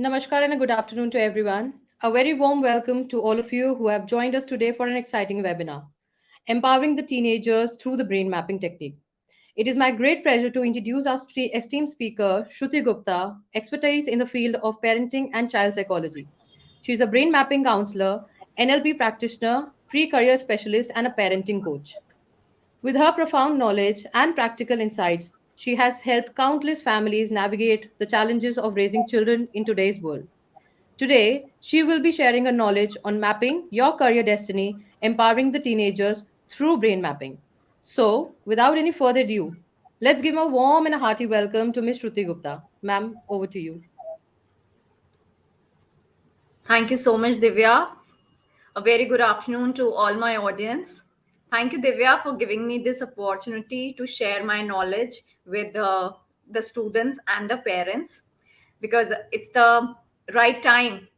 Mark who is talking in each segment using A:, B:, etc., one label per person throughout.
A: Namaskar and a good afternoon to everyone. A very warm welcome to all of you who have joined us today for an exciting webinar, Empowering the Teenagers Through the Brain Mapping Technique. It is my great pleasure to introduce our esteemed speaker, Shruti Gupta, expertise in the field of parenting and child psychology. She is a brain mapping counselor, NLP practitioner, pre-career specialist, and a parenting coach. With her profound knowledge and practical insights, she has helped countless families navigate the challenges of raising children in today's world. Today, she will be sharing her knowledge on mapping your career destiny, empowering the teenagers through brain mapping. So, without any further ado, let's give a warm and a hearty welcome to Ms. Shruti Gupta. Ma'am, over to you.
B: Thank you so much, Divya. A very good afternoon to all my audience. Thank you, Divya, for giving me this opportunity to share my knowledge with the students and the parents because it's the right time,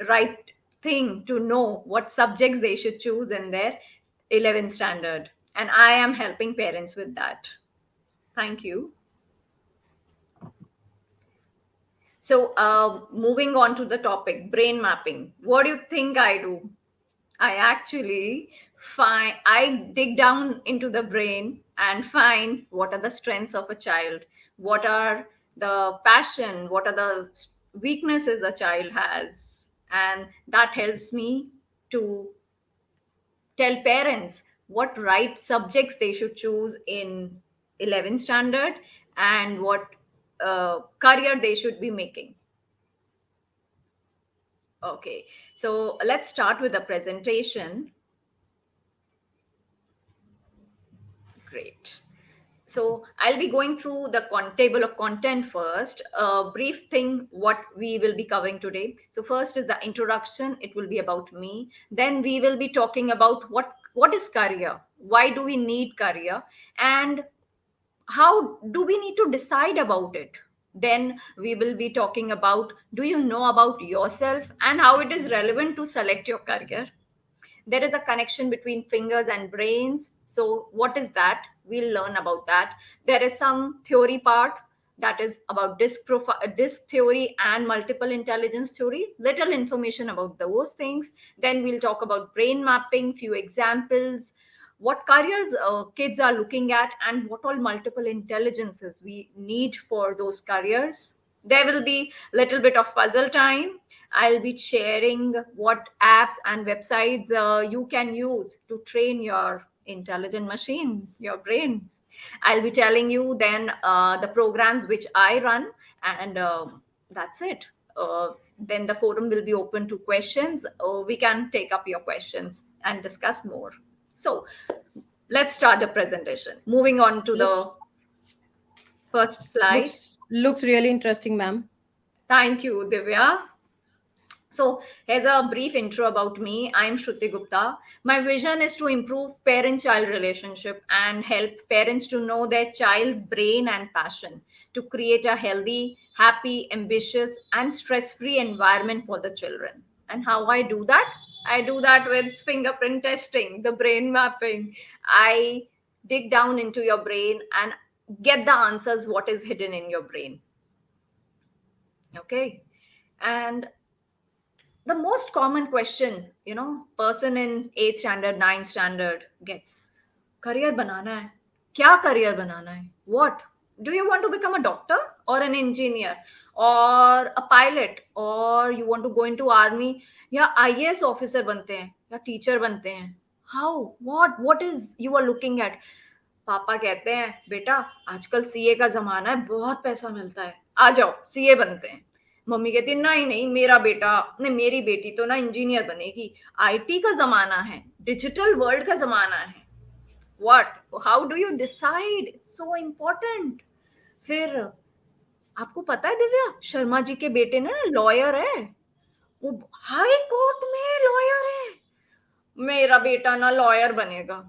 B: right thing to know what subjects they should choose in their 11th standard. And I am helping parents with that. Thank you. So, moving on to the topic brain mapping. What do you think I do? I actually I dig down into the brain and find what are the strengths of a child, what are the passion, what are the weaknesses a child has. And that helps me to tell parents what right subjects they should choose in 11th standard and what career they should be making. Okay, so let's start with the presentation. Great. So I'll be going through the table of content first. A brief thing what we will be covering today. So first is the introduction. It will be about me. Then we will be talking about what is career, why do we need career, and how do we need to decide about it. Then we will be talking about do you know about yourself and how it is relevant to select your career. There is a connection between fingers and brains. So what is that? We'll learn about that. There is some theory part that is about disk theory and multiple intelligence theory. Little information about those things. Then we'll talk about brain mapping, few examples, what careers kids are looking at, and what all multiple intelligences we need for those careers. There will be little bit of puzzle time. I'll be sharing what apps and websites you can use to train your intelligent machine, your brain. I'll be telling you then the programs which I run, and that's it. Then the forum will be open to questions. We can take up your questions and discuss more. So let's start the presentation. Moving on to
A: Looks
B: the first slide.
A: looks really interesting, ma'am.
B: Thank you, Divya. So, here's a brief intro about me. I'm Shruti Gupta. My vision is to improve parent child relationship and help parents to know their child's brain and passion to create a healthy, happy, ambitious, and stress free environment for the children. And how I do that? I do that with fingerprint testing, the brain mapping. I dig down into your brain and get the answers what is hidden in your brain. Okay. And the most common question person in 8th standard, 9th standard gets, career banana hai, kya career banana hai, what do you want to become, a doctor or an engineer or a pilot, or you want to go into army या IAS officer बनते हैं या teacher बनते हैं. How, what is you are looking at? पापा कहते हैं बेटा आजकल सीए का जमाना है, बहुत पैसा मिलता है, आ जाओ सीए बनते हैं. मम्मी कहती है नहीं नहीं, मेरा बेटा नहीं, मेरी बेटी तो ना इंजीनियर बनेगी, आईटी का जमाना है, डिजिटल वर्ल्ड का जमाना है. What, how do you decide? So important. फिर आपको पता है दिव्या, शर्मा जी के बेटे ना लॉयर है, वो हाई कोर्ट में लॉयर है. मेरा बेटा ना लॉयर बनेगा.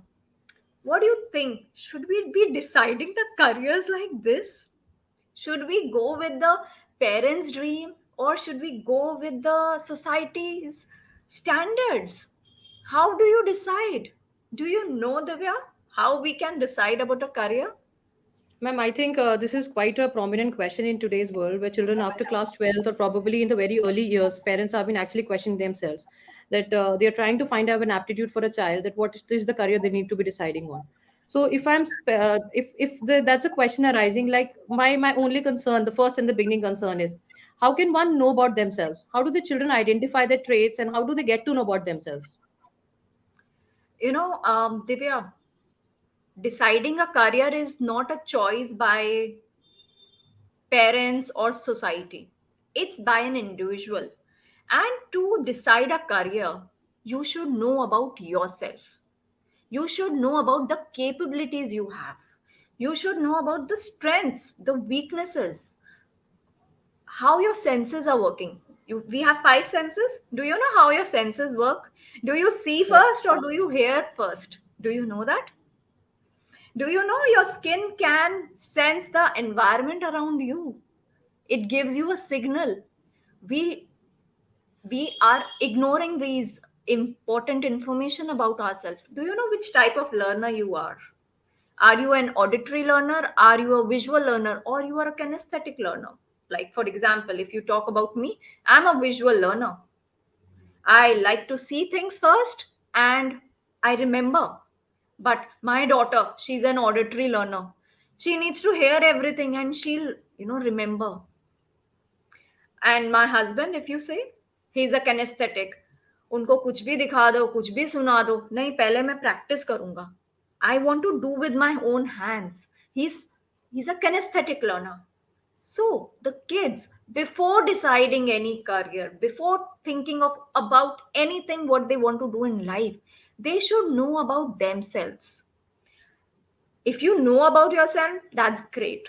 B: What do you think? Should we be deciding the careers like this? Should we go with the parents' dream or should we go with the society's standards? How do you decide? Do you know, Divya, how we can decide about a career?
A: Ma'am, I think this is quite a prominent question in today's world where children after class 12th or probably in the very early years, parents have been actually questioning themselves that they are trying to find out an aptitude for a child that what is the career they need to be deciding on. So if that's a question arising, like my only concern, the first and the beginning concern is how can one know about themselves? How do the children identify their traits and how do they get to know about themselves?
B: Divya, deciding a career is not a choice by parents or society. It's by an individual. And to decide a career, you should know about yourself. You should know about the capabilities you have. You should know about the strengths, the weaknesses, how your senses are working. We have five senses. Do you know how your senses work? Do you see
A: Right.
B: first or do you hear first? Do you know that? Do you know your skin can sense the environment around you? It gives you a signal. We we are ignoring these important information about ourselves. Do you know which type of learner you are? Are you an auditory learner, are you a visual learner, or you are a kinesthetic learner? Like for example, if you talk about me, I'm a visual learner. I like to see things first and I remember. But my daughter, she's an auditory learner. She needs to hear everything and she'll remember. And my husband if you से he is a kinaesthetic. उनको कुछ भी दिखा दो, कुछ भी सुना दो, नहीं पहले मैं प्रैक्टिस करूंगा. I want to do with my own hands. He's a kinesthetic learner. So the kids, before deciding any career, before thinking of about anything what they want to do in life, they should know about themselves. If you know about yourself, that's great.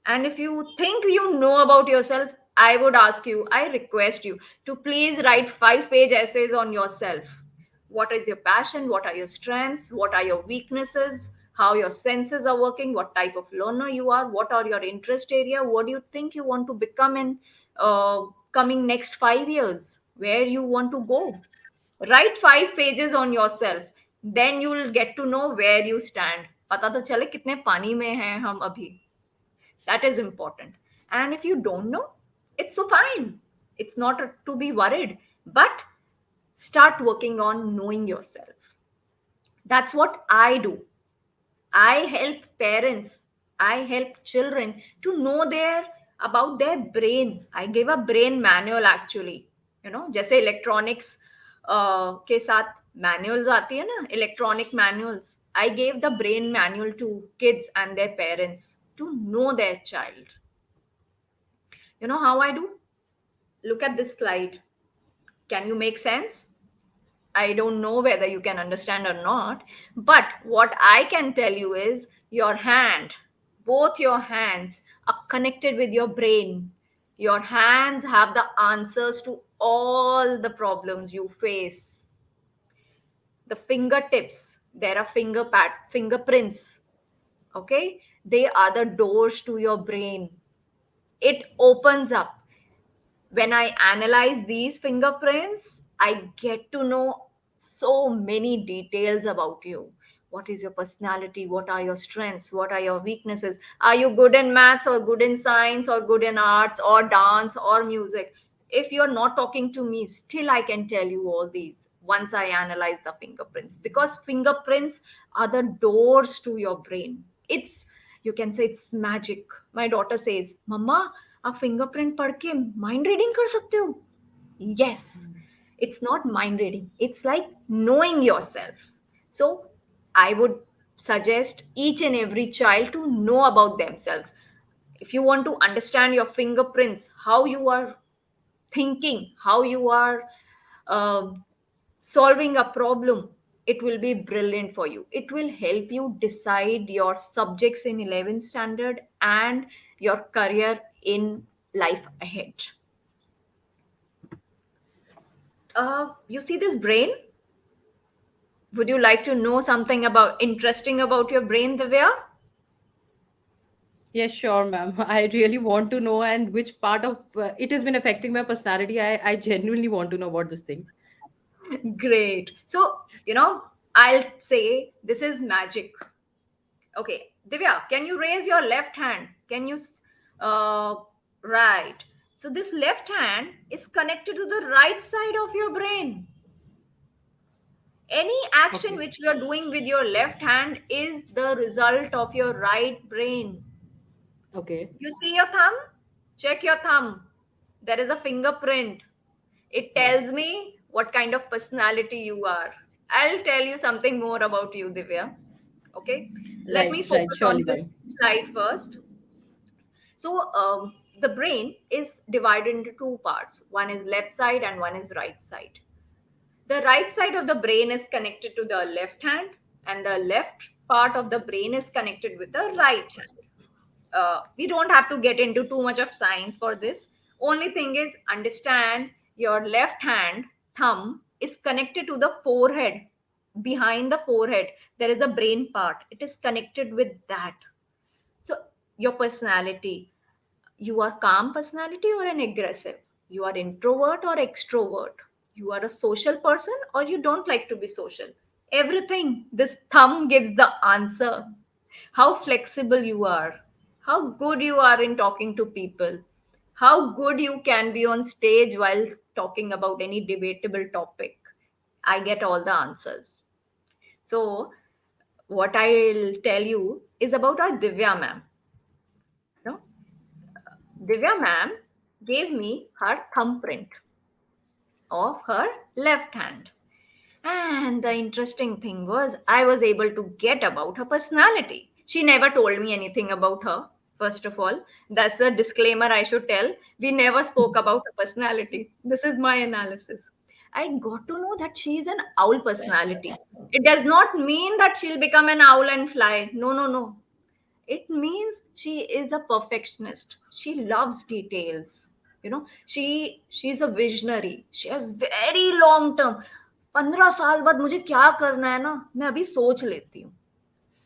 B: And if you think you know about yourself, I would ask you, I request you to please write 5-page essays on yourself. What is your passion? What are your strengths? What are your weaknesses? How your senses are working? What type of learner you are? What are your interest area? What do you think you want to become in coming next 5 years? Where you want to go? Write 5 pages on yourself. Then you will get to know where you stand. पता तो चले कितने पानी में हैं हम अभी. That is important. And if you don't know, it's so fine. It's not to be worried, but start working on knowing yourself. That's what I do. I help parents, I help children to know about their brain. I give a brain manual actually. जैसे electronics के साथ manuals आती है ना, electronic manuals. I gave the brain manual to kids and their parents to know their child. You know how I do? Look at this slide. Can you make sense? I don't know whether you can understand or not, but what I can tell you is your hand, both your hands are connected with your brain. Your hands have the answers to all the problems you face. The fingertips, there are fingerprints, okay? They are the doors to your brain. It opens up. When I analyze these fingerprints, I get to know so many details about you. What is your personality? What are your strengths? What are your weaknesses? Are you good in maths or good in science or good in arts or dance or music? If you're not talking to me, still I can tell you all these once I analyze the fingerprints, because fingerprints are the doors to your brain. It's, you can say it's magic. My daughter says, Mama, आप fingerprint पढ़ के mind reading कर सकते हो. Yes, it's not mind reading, it's like knowing yourself. So I would suggest each and every child to know about themselves. If you want to understand your fingerprints, how you are thinking, how you are um solving a problem, it will be brilliant for you. It will help you decide your subjects in 11th standard and your career in life ahead. You see this brain? Would you like to know something about interesting about your brain, Divya?
A: Yes, sure, ma'am. I really want to know and which part of it has been affecting my personality. I genuinely want to know about this thing.
B: Great. So, I'll say this is magic. Okay, Divya, can you raise your left hand? Can you right? So this left hand is connected to the right side of your brain. Any action
A: Okay.
B: which you are doing with your left hand is the result of your right brain.
A: Okay.
B: You see your thumb? Check your thumb. There is a fingerprint. It
A: Yeah.
B: tells me what kind of personality you are. I'll tell you something more about you, Divya. Okay? Let
A: Right.
B: me
A: Right.
B: focus
A: Surely,
B: on this
A: ma'am.
B: slide first. So, the brain is divided into two parts. One is left side and one is right side. The right side of the brain is connected to the left hand, and the left part of the brain is connected with the right hand. We don't have to get into too much of science for this. Only thing is, understand your left hand thumb is connected to the forehead. Behind the forehead there is a brain part, it is connected with that. So your personality, you are calm personality or an aggressive, you are introvert or extrovert, you are a social person or you don't like to be social. Everything this thumb gives the answer. How flexible you are, how good you are in talking to people, how good you can be on stage while talking about any debatable topic. I get all the answers. So what I'll tell you is about our Divya ma'am. No, Divya ma'am gave me her thumbprint of her left hand. And the interesting thing was, I was able to get about her personality. She never told me anything about her, first of all. That's the disclaimer I should tell. We never spoke about her personality. This is my analysis. I got to know that she is an owl personality. It does not mean that she'll become an owl and fly. No, no, no. It means she is a perfectionist. She loves details. She's a visionary. She has very long term. 15 साल बाद मुझे क्या करना है ना, मैं अभी सोच लेती हूँ.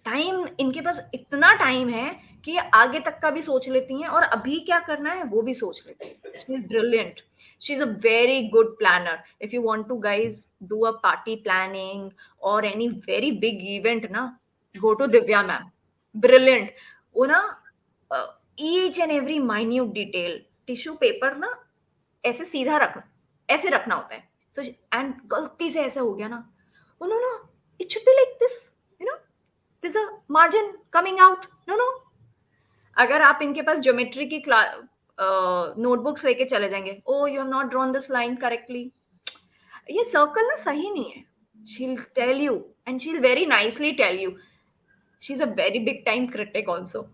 B: टाइम इनके पास इतना टाइम है कि ये आगे तक का भी सोच लेती हैं और अभी क्या करना है वो भी सोच लेती है. She is brilliant. She is a very good planner. If you want to guys do a party planning और एनी वेरी बिग इवेंट ना, go to Divya ma'am. Brilliant. वो ना each and every minute detail, tissue paper ना ऐसे सीधा रखना, ऐसे रखना होता है. सो एंड गलती से ऐसे हो गया ना, oh no no, it should be like this, you know there's a margin coming out. No no. अगर आप इनके पास ज्योमेट्री की क्लास नोटबुक्स लेके चले जाएंगे, oh you have not drawn this line correctly, ये सर्कल ना सही नहीं है. she'll tell you, and she'll very nicely tell you. She's a very big time critic also.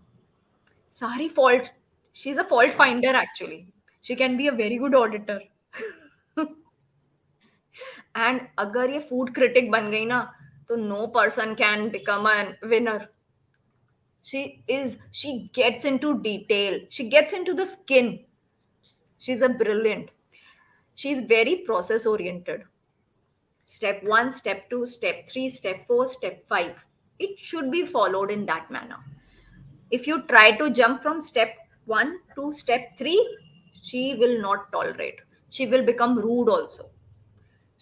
B: सारी fault, she's a fault finder actually. She can be a very good auditor. And अगर ये food critic बन गई ना, तो no person can become a winner. She gets into detail, she gets into the skin. She's a brilliant. She's very process oriented. Step 1, step 2, step 3, step 4, step 5, it should be followed in that manner. If you try to jump from step 1 to step 3, she will not tolerate, she will become rude also.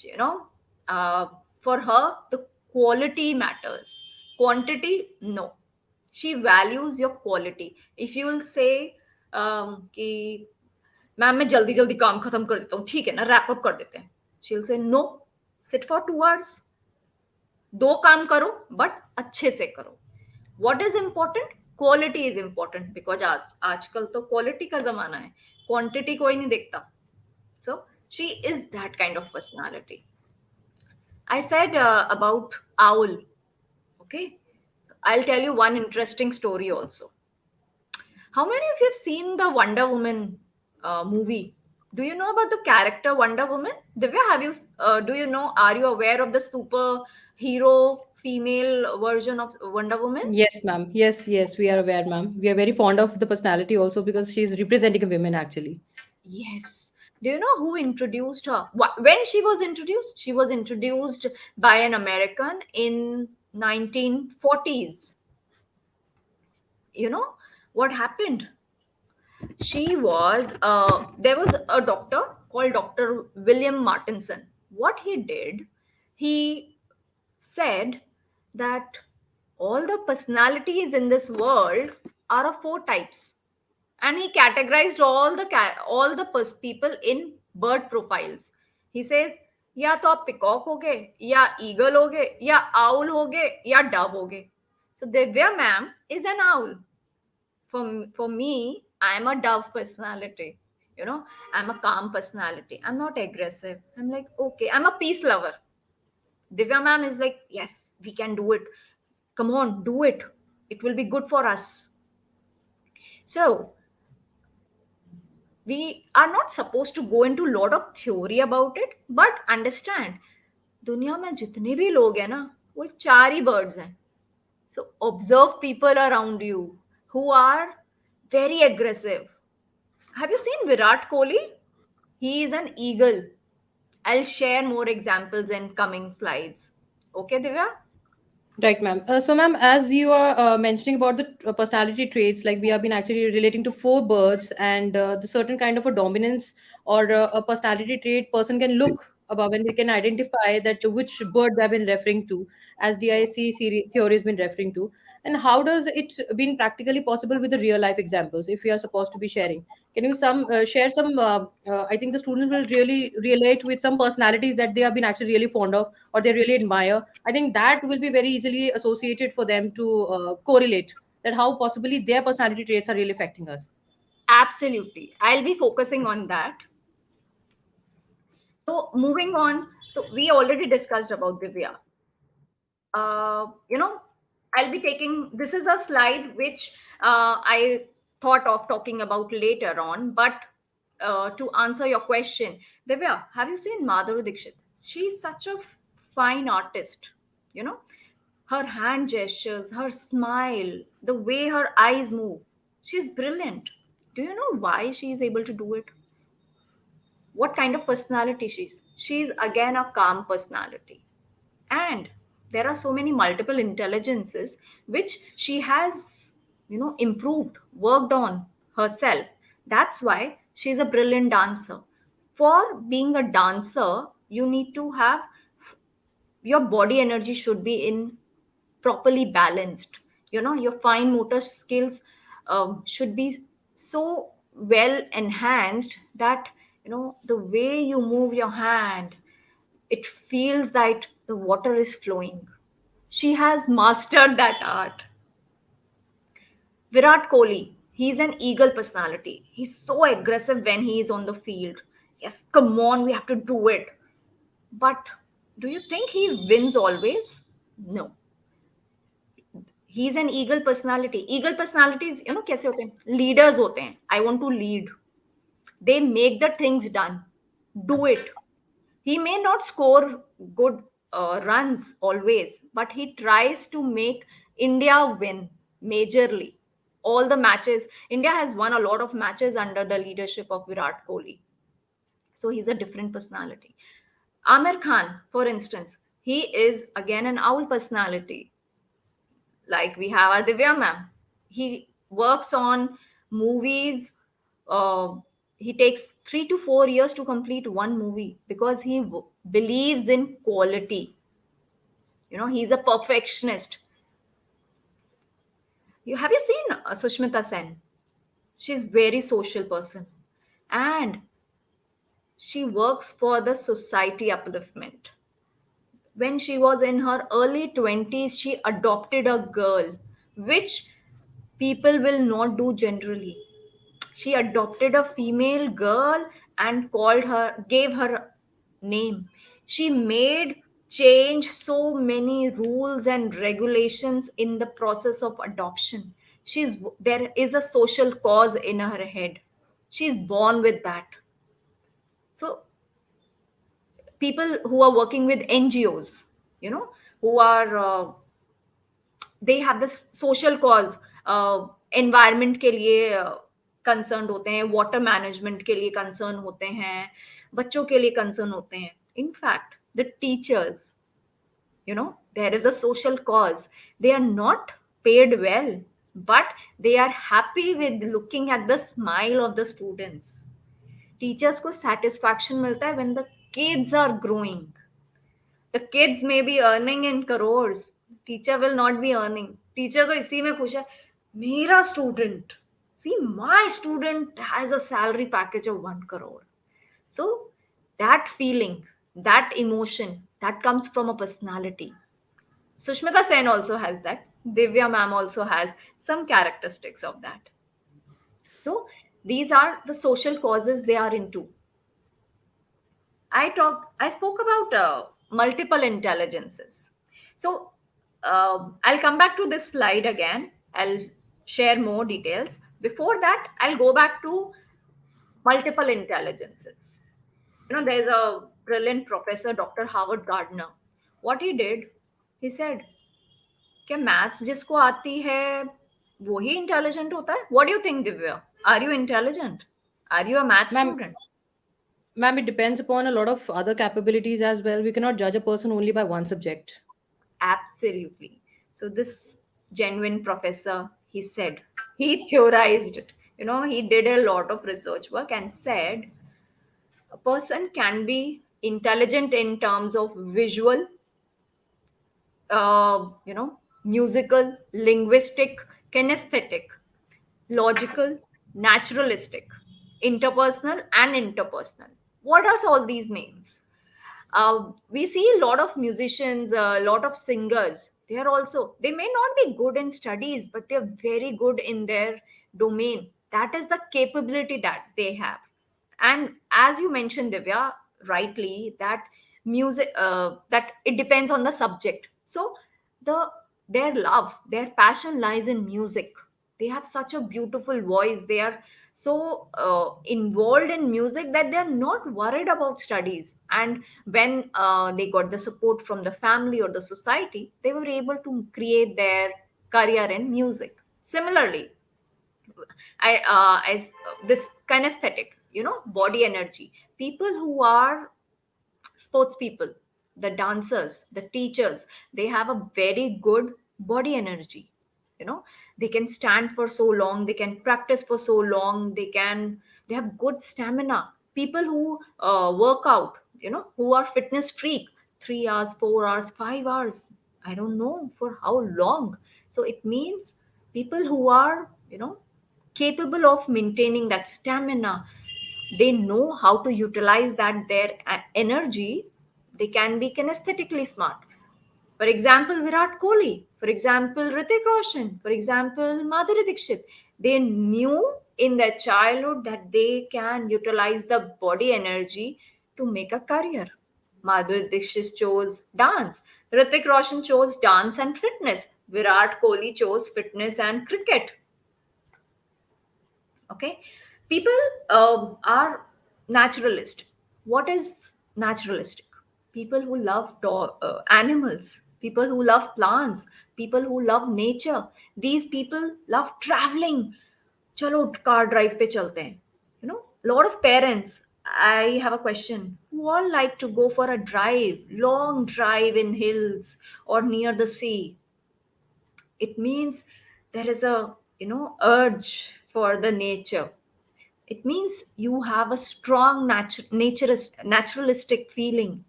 B: you know uh, for her the quality matters, quantity no. She values your quality. If you will say कि ma'am मैं जल्दी जल्दी काम खत्म कर देता हूँ, ठीक है ना, रैप अप कर देते हैं. She will say no, sit for 2 hours, दो काम करो बट अच्छे से करो. What is important? Quality is important, because आजकल तो क्वालिटी का जमाना है, क्वांटिटी कोई नहीं देखता. So she is that kind of personality. I said about owl. Okay, I'll tell you one interesting story also. How many of you have seen the Wonder Woman movie? Do you know about the character Wonder Woman? Divya, have you? Do you know? Are you aware of the superhero female version of Wonder Woman?
A: Yes, ma'am. Yes, yes, we are aware, ma'am. We are very fond of the personality also because she is representing a women actually.
B: Yes. Do you know who introduced her? When she was introduced? She was introduced by an American in 1940s. You know what happened? She was There was a doctor called Dr. William Martinson. What he did, he said that All the personalities in this world are of four types, and he categorized people in bird profiles. He says, या तो आप peacock होगे, या eagle होगे, या owl होगे, या Dove होगे. So Divya ma'am is an owl. For me, I'm a dove personality. I'm a calm personality. I'm not aggressive. I'm like, okay, I'm a peace lover. Divya ma'am is like, yes, we can do it. Come on, do it. It will be good for us. So we are not supposed to go into a lot of theory about it, but understand, दुनिया में जितने भी लोग हैं ना, वो चार ही birds हैं. So observe people around you who are very aggressive. Have you seen Virat Kohli? He is an eagle. I'll share more examples in coming slides. Okay, Divya?
A: Right, ma'am. So, ma'am, as you are mentioning about the personality traits, like we have been actually relating to four birds and the certain kind of a dominance or a personality trait person can look above and they can identify that which bird they have been referring to, as DIC theory has been referring to, and how does it been practically possible with the real life examples if we are supposed to be sharing? Can you some share some? I think the students will really relate with some personalities that they have been actually really fond of or they really admire. I think that will be very easily associated for them to correlate that how possibly their personality traits are really affecting us.
B: Absolutely. I'll be focusing on that. So moving on. So we already discussed about Divya. uh, you know, I'll be taking, this is a slide which I thought of talking about later on, but to answer your question, Divya, have you seen Madhuri Dixit? She's such a fine artist, you know, her hand gestures, her smile, the way her eyes move. She's brilliant. Do you know why she is able to do it? What kind of personality she's? She's again a calm personality, and there are so many multiple intelligences which she has, improved, worked on herself. That's why she's a brilliant dancer. For being a dancer, you need to have, your body energy should be in properly balanced. Your fine motor skills should be so well enhanced that, the way you move your hand, it feels that the water is flowing. She has mastered that art. Virat Kohli, he's an eagle personality. He's so aggressive when he is on the field. Yes, come on, we have to do it. But do you think he wins always? No. He's an eagle personality. Eagle personalities, कैसे होते हैं? Leaders होते हैं. I want to lead. They make the things done. Do it. He may not score good runs always, but he tries to make India win majorly. All the matches, India has won a lot of matches under the leadership of Virat Kohli. So he's a different personality. Amir Khan, for instance, he is again an owl personality. Like we have our Divya ma'am. He works on movies. Uh, he takes 3 to 4 years to complete one movie because he believes in quality. He's a perfectionist. Have you seen Sushmita Sen? She's very social person, and she works for the society upliftment. When she was in her early 20s, she adopted a girl, which people will not do generally. She adopted a female girl and gave her name. She made change so many rules and regulations in the process of adoption. There is a social cause in her head. She's born with that. So people who are working with NGOs, you know, who are they have this social cause, environment के लिए concern होते हैं, water management के लिए concern होते हैं, बच्चों के लिए कंसर्न होते हैं. In fact the teachers, there is a social cause. They are not paid well, but they are happy with looking at the smile of the students. Teachers को satisfaction मिलता है when the kids are growing. The kids may be earning in crores. Teacher will not be earning. Teacher तो इसी में खुश है, मेरा student, see my student has a salary package of 1 crore. So that feeling, that emotion, that comes from a personality. Sushmita Sen also has that. Divya ma'am also has some characteristics of that. So these are the social causes they are into. I spoke about multiple intelligences. So I'll come back to this slide again. I'll share more details. Before that, I'll go back to multiple intelligences. There's a brilliant professor, Dr. Howard Gardner. What he did, he said, क्या maths जिसको आती है वो ही intelligent होता है? What do you think, Divya? Are you intelligent? Are you a math
A: Ma'am,
B: student?
A: ma'am, it depends upon a lot of other capabilities as well. We cannot judge a person only by one subject.
B: Absolutely. So this genuine professor, he said, he theorized it. He did a lot of research work and said a person can be intelligent in terms of visual, musical, linguistic, kinesthetic, logical, naturalistic, interpersonal, and interpersonal. What does all these means? We see a lot of musicians, a lot of singers. They may not be good in studies, but they're very good in their domain. That is the capability that they have. And as you mentioned, Divya, rightly, that music, that it depends on the subject. So the their love, their passion lies in music. They have such a beautiful voice. They are so involved in music that they are not worried about studies. And when they got the support from the family or the society, they were able to create their career in music. Similarly, as this kinesthetic, body energy, people who are sports people, the dancers, the teachers, they have a very good body energy. you know they can stand for so long, they can practice for so long, they have good stamina. People who work out, who are fitness freak, 3 hours, 4 hours, 5 hours, I don't know for how long. So it means people who are, capable of maintaining that stamina, they know how to utilize that their energy. They can be kinesthetically smart. For example, Virat Kohli, for example, Ritik Roshan, for example, Madhuri Dixit. They knew in their childhood that they can utilize the body energy to make a career. Madhuri Dixit chose dance, Ritik Roshan chose dance and fitness, Virat Kohli chose fitness and cricket. Okay, people are naturalist. What is naturalistic? People who love animals, people who love plants, people who love nature. These people love traveling. Chalo car drive pe chalte hain. Lot of parents, I have a question, who all like to go for a drive, long drive in hills or near the sea. It means there is a, urge for the nature. It means you have a strong naturalistic feeling.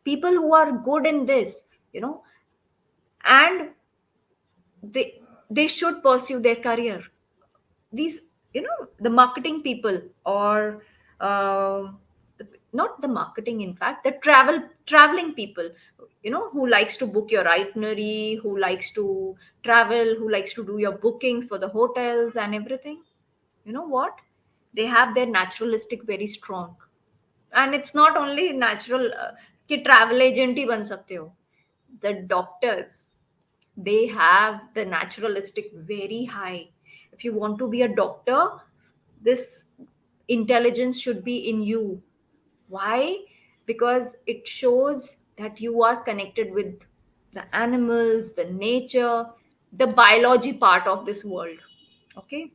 B: People who are good in this, and they they should pursue their career. These, the marketing people, or uh, not the marketing, in fact, the traveling people, who likes to book your itinerary, who likes to travel, who likes to do your bookings for the hotels and everything. You know what? They have their naturalistic very strong. And it's not only natural, कि travel agent ही बन सकते हो. The doctors, they have the naturalistic very high. If you want to be a doctor, this intelligence should be in you. Why? Because it shows that you are connected with the animals, the nature, the biology part of this world. Okay.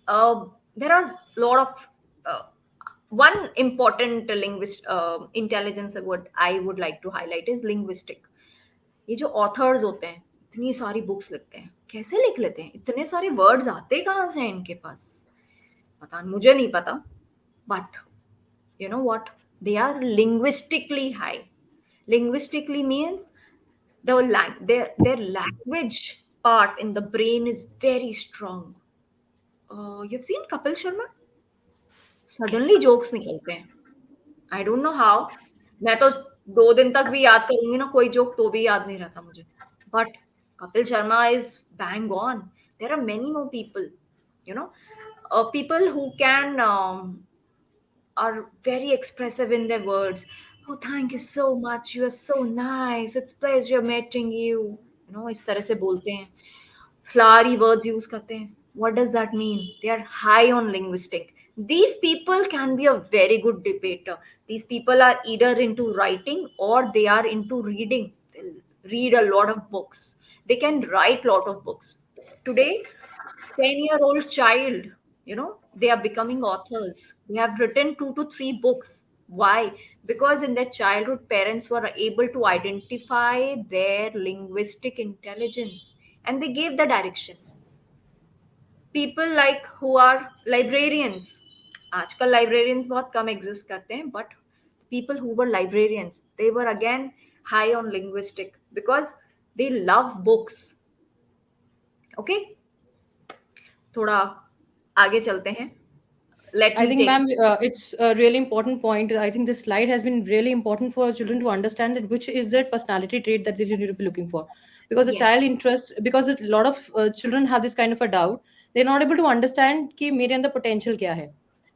B: There are a lot of uh, one important linguist intelligence what I would like to highlight is linguistic. ये जो authors होते हैं, इतनी सारी books लिखते हैं, कैसे लिख लेते हैं? इतने सारे वर्ड्स आते कहाँ से हैं इनके पास? पता नहीं, मुझे नहीं पता. But you know what, they are linguistically high. Linguistically means Their language part in the brain is very strong. You've seen Kapil Sharma? Suddenly jokes निकलते हैं. I don't know how. मैं तो 2 दिन तक भी याद करूंगी ना कोई जोक तो भी याद नहीं रहता मुझे. But Kapil Sharma is bang on. There are many more people, you know, people who can are very expressive in their words. Oh, thank you so much. You are so nice. It's pleasure meeting you. You know, इस तरह से बोलते हैं. Flowery words use करते हैं. What does that mean? They are high on linguistic. These people can be a very good debater. These people are either into writing or they are into reading. They read a lot of books. They can write a lot of books. Today, 10-year-old child, you know, they are becoming authors. They have written 2 to 3 books. Why? Because in their childhood parents were able to identify their linguistic intelligence and they gave the direction. People like who are librarians, आजकल librarians बहुत कम exist करते हैं, but people who were librarians, they were again high on linguistic because they love books. Okay, थोड़ा आगे चलते हैं. Let
A: I
B: me
A: think,
B: take.
A: ma'am, it's a really important point. I think this slide has been really important for children to understand that which is their personality trait that they need to be looking for. Because a child
B: Yes,
A: interest, because a lot of children have this kind of a doubt, they're not able to understand कि मेरे अंदर potential क्या है.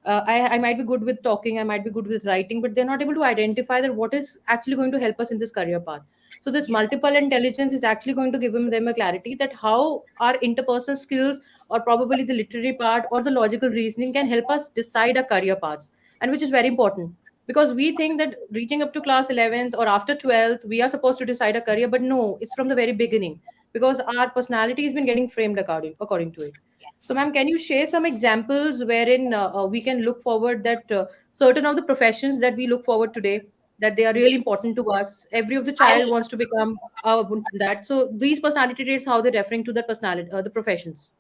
A: I might be good with talking, I might be good with writing, but they're not able to identify that what is actually going to help us in this career path. So this
B: yes,
A: multiple intelligence is actually going to give them a clarity that how our interpersonal skills or probably the literary part or the logical reasoning can help us decide our career paths, and which is very important because we think that reaching up to class 11th or after 12th we are supposed to decide a career, but no, it's from the very beginning because our personality has been getting framed according to it. So
B: yes.
A: ma'am, can you share some examples wherein we can look forward that certain of the professions that we look forward today, that they are really
B: Yes.
A: important to us, every of the
B: I'll
A: child wants to become that, so these personality traits, how they're referring to the personality, the professions.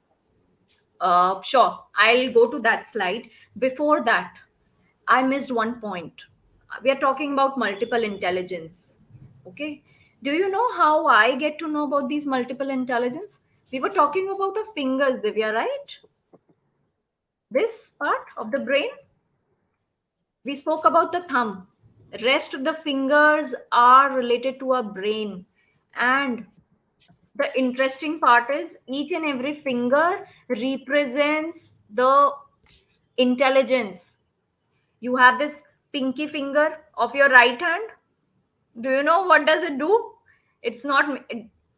B: Sure, I'll go to that slide. Before that, I missed one point. We are talking about multiple intelligence. Okay. Do you know how I get to know about these multiple intelligence? We were talking about our fingers, Divya, right? This part of the brain. We spoke about the thumb. Rest of the fingers are related to our brain. And the interesting part is each and every finger represents the intelligence. You have this pinky finger of your right hand. Do you know what does it do? It's not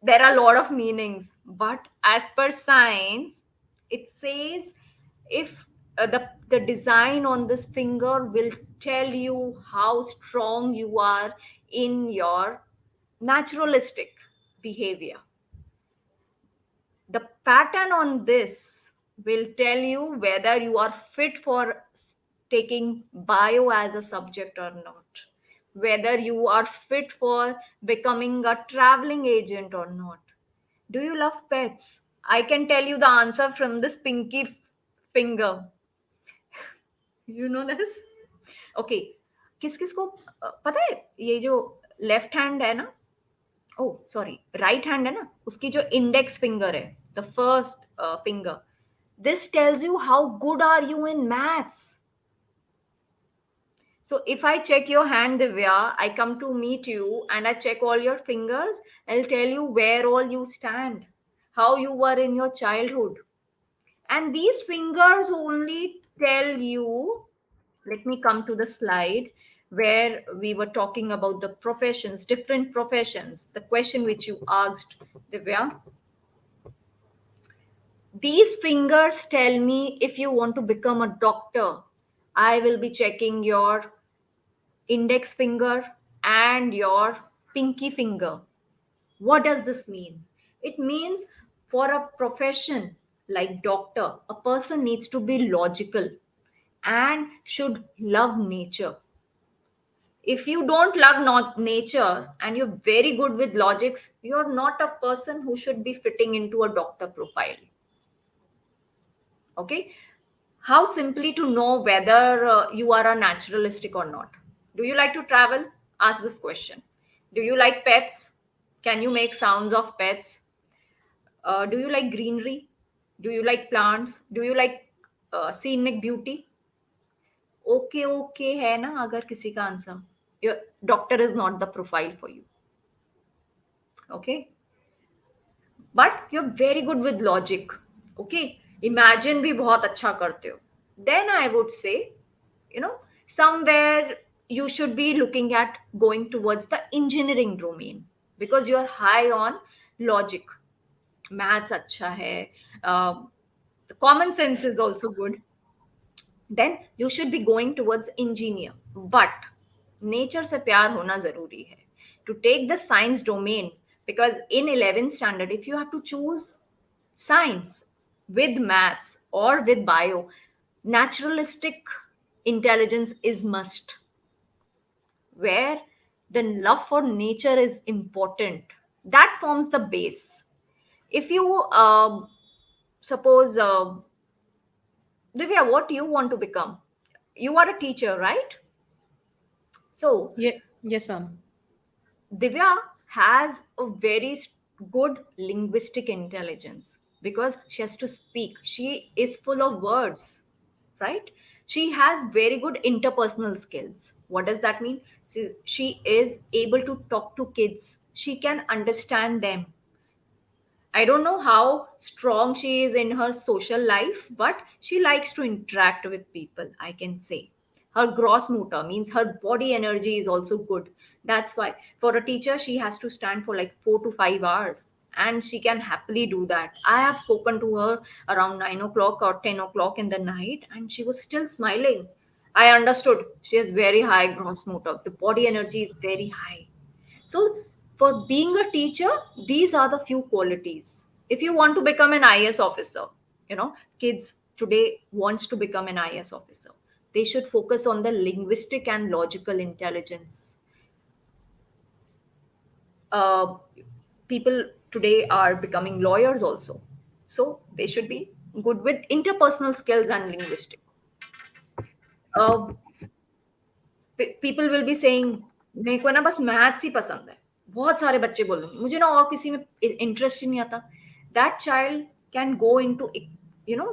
B: there are a lot of meanings, but as per science it says if the design on this finger will tell you how strong you are in your naturalistic behavior. The pattern on this will tell you whether you are fit for taking bio as a subject or not, whether you are fit for becoming a traveling agent or not. Do you love pets? I can tell you the answer from this pinky finger. You know this? Okay. किस किस को पता है ये जो left hand है ना, ओ sorry right hand है ना, उसकी जो इंडेक्स फिंगर है, the first finger, this tells you how good are you in maths. So if I check your hand, Divya, I come to meet you and I check all your fingers, I'll tell you where all you stand, how you were in your childhood. And these fingers only tell you. Let me come to the slide where we were talking about the professions, different professions, the question which you asked, Divya. These fingers tell me if you want to become a doctor. I will be checking your index finger and your pinky finger. What does this mean? It means for a profession like doctor, a person needs to be logical and should love nature. If you don't love not nature and you're very good with logics, you're not a person who should be fitting into a doctor profile. Okay. How simply to know whether you are a naturalistic or not? Do you like to travel? Ask this question. Do you like pets? Can you make sounds of pets? Do you like greenery? Do you like plants? Do you like scenic beauty? Okay okay है ना अगर किसी का answer, doctor is not the profile for you. Okay, but you are very good with logic. Okay, imagine भी बहुत अच्छा करते हो. Then I would say, you know, somewhere you should be looking at going towards the engineering domain because you are high on logic. Maths अच्छा है, uh, common sense is also good. Then you should be going towards engineer. But nature से प्यार होना जरूरी है to take the science domain, because in 11th standard if you have to choose science with maths or with bio, naturalistic intelligence is must, where the love for nature is important. That forms the base. If you suppose Divya, what you want to become? You are a teacher, right? So
A: Yeah, yes, ma'am.
B: Divya has a very good linguistic intelligence because she has to speak. She is full of words, right? She has very good interpersonal skills. What does that mean? She is able to talk to kids. She can understand them. I don't know how strong she is in her social life, but she likes to interact with people, I can say. Her gross motor means her body energy is also good. That's why, for a teacher, she has to stand for like 4 to 5 hours, and she can happily do that. I have spoken to her around 9 o'clock or 10 o'clock in the night, and she was still smiling. I understood she has very high gross motor. The body energy is very high. So, for being a teacher, these are the few qualities. If you want to become an IS officer, kids today wants to become an IS officer. They should focus on the linguistic and logical intelligence. Uh, People today are becoming lawyers also, so they should be good with interpersonal skills and linguistic. Uh, people will be saying मेरे को ना बस maths ही पसंद है. बहुत सारे बच्चे बोल देंगे मुझे ना और किसी में इंटरेस्ट ही नहीं आता. That child can go into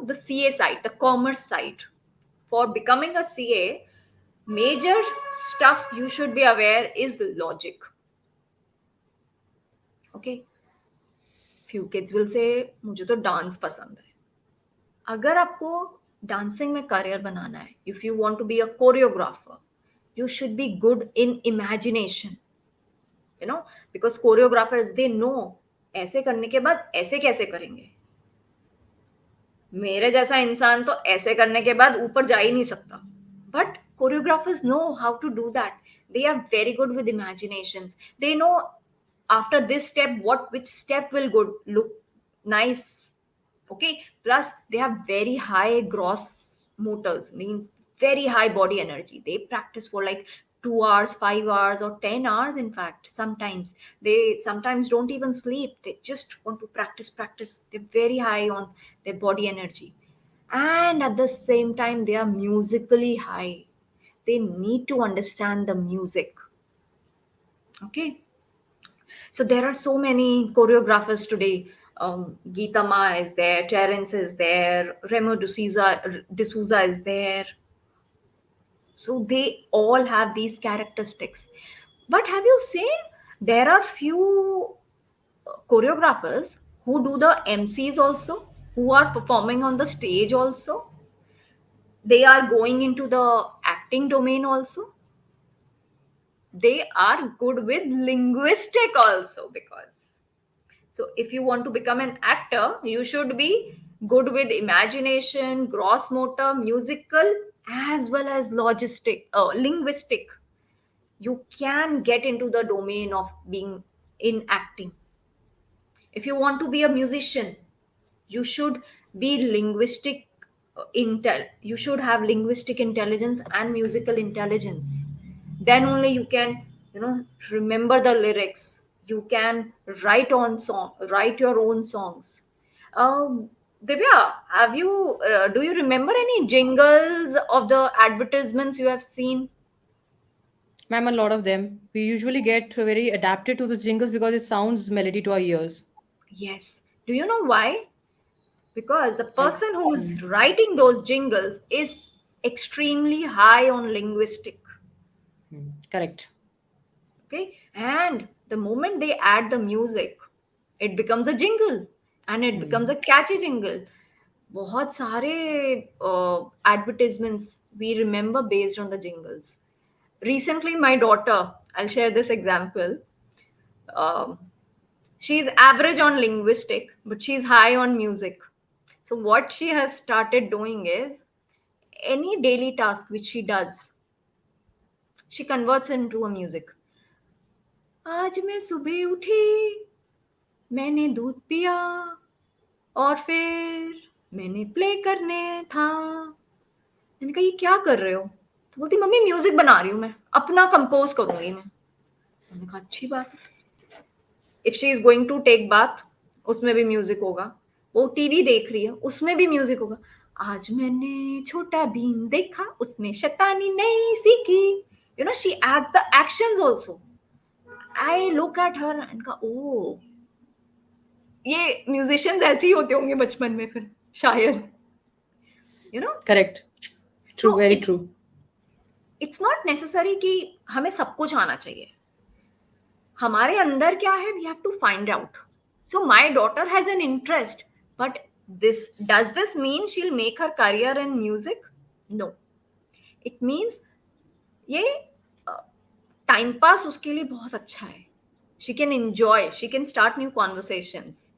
B: the CA side, the commerce side. For becoming a CA, major stuff you should be aware is logic. Okay, few kids will say मुझे तो डांस पसंद है. अगर आपको डांसिंग में career बनाना है, if you want to be a choreographer, you should be good in imagination, because choreographers they know ऐसे करने के बाद ऐसे कैसे करेंगे. मेरे जैसा इंसान तो ऐसे करने के बाद ऊपर जा ही नहीं सकता. But choreographers know how to do that. They are very good with imaginations. They know after this step which step will good look nice. Okay, plus they have very high gross motors, means very high body energy. They practice for like 2 hours, 5 hours, or 10 hours. In fact, sometimes they sometimes don't even sleep. They just want to practice. They're very high on their body energy, and at the same time they are musically high. They need to understand the music. Okay, so there are so many choreographers today. Geeta Ma is there, Terence is there, Remo D'Souza is there. So they all have these characteristics. But have you seen there are few choreographers who do the MCs also, who are performing on the stage also. They are going into the acting domain also. They are good with linguistic also, because so if you want to become an actor, you should be good with imagination, gross motor, musical, as well as linguistic. You can get into the domain of being in acting. If you want to be a musician, you should be linguistic intel. You should have linguistic intelligence and musical intelligence. Then only you can, remember the lyrics. You can write your own songs. um, Divya, do you remember any jingles of the advertisements you have seen?
A: Ma'am, a lot of them. We usually get very adapted to the jingles because it sounds melody to our ears.
B: Yes. Do you know why? Because the
A: I,
B: person who's
A: hmm,
B: writing those jingles is extremely high on linguistic.
A: correct.
B: Okay, and the moment they add the music, it becomes a jingle, and it becomes
A: Hmm.
B: a catchy jingle. बहुत सारे advertisements we remember based on the jingles. Recently, my daughter, I'll share this example. um, she's average on linguistic, but she's high on music. So what she has started doing is, any daily task which she does, she converts into a music. आज मैं सुबह उठी, मैंने दूध पिया, और फिर मैंने प्ले करने था। मैंने कहा ये क्या कर रहे हो? तो बोलती मम्मी म्यूजिक बना रही हूँ, मैं अपना कंपोज करूंगी मैं। मैंने कहा अच्छी बात है। If she is going to take bath, उसमें भी म्यूजिक होगा। वो टीवी देख रही है, उसमें भी म्यूजिक होगा। आज मैंने छोटा भीम देखा, उसमें शैतानी नहीं सीखी। You know she adds the actions also. I look at her and का ओ, ये म्यूजिशियंस ऐसे ही होते होंगे बचपन में फिर, शायद। You know
A: Correct.
B: तो
A: True, very
B: it's
A: true.
B: It's not necessary कि हमें सब कुछ आना चाहिए। हमारे अंदर क्या है, we have to find out. So my daughter has an interest, but this does this mean she will make her career in music? No, it means ये टाइम पास उसके लिए बहुत अच्छा है। She can enjoy, she can start new conversations,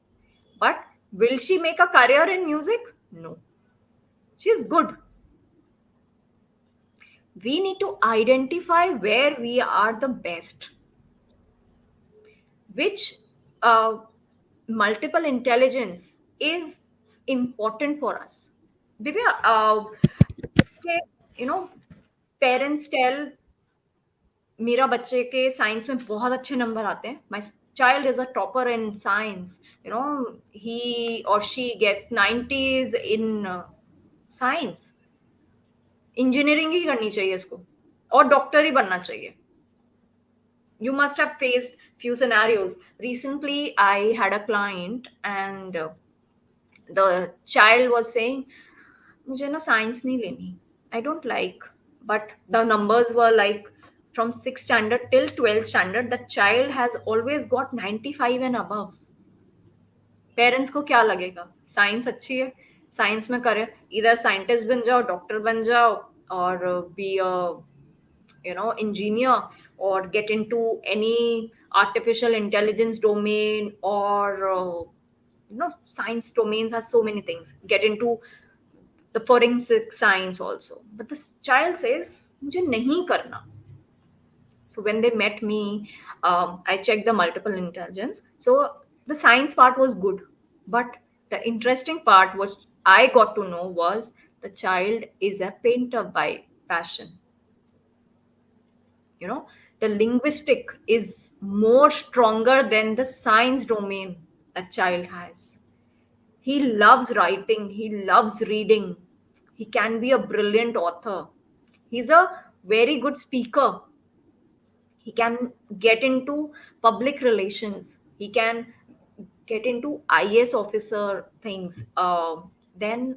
B: but will she make a career in music? No. She's good. We need to identify where we are the best, which uh, multiple intelligence is important for us. Divya, say, you know, parents tell मेरा बच्चे के science में बहुत अच्छे number आते हैं, my child is a topper in science, you know, he or she gets 90s in science, engineering ही करनी चाहिए इसको, और डॉक्टर ही बनना चाहिए। You must have faced few scenarios. Recently I had a client, and the child was saying मुझे ना science नहीं लेनी, I don't like, but the numbers were like from 6th standard till 12th standard the child has always got 95 and above. Parents को क्या लगेगा, science अच्छी है, science में करे, इधर साइंटिस्ट बन जाओ, डॉक्टर बन जाओ, और B engineer, or get into any artificial intelligence domain, or science domains have so many things, get into the forensic science also, but this child says मुझे नहीं करना. So when they met me, I checked the multiple intelligence. So the science part was good, but the interesting part what I got to know was the child is a painter by passion. You know, the linguistic is more stronger than the science domain a child has. He loves writing, he loves reading, he can be a brilliant author, he's a very good speaker, he can get into public relations, he can get into is officer things, then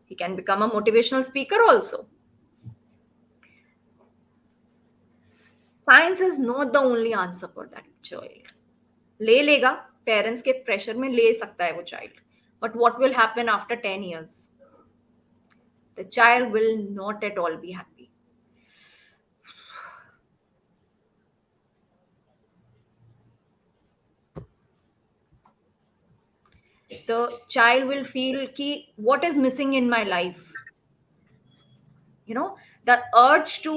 B: he can become a motivational speaker also. Science is not the only answer for that child. ले लेगा, parents के pressure में ले सकता है वो child, but what will happen after 10 years? The child will not at all be happy. The child will feel ki what is missing in my life. You know, the urge to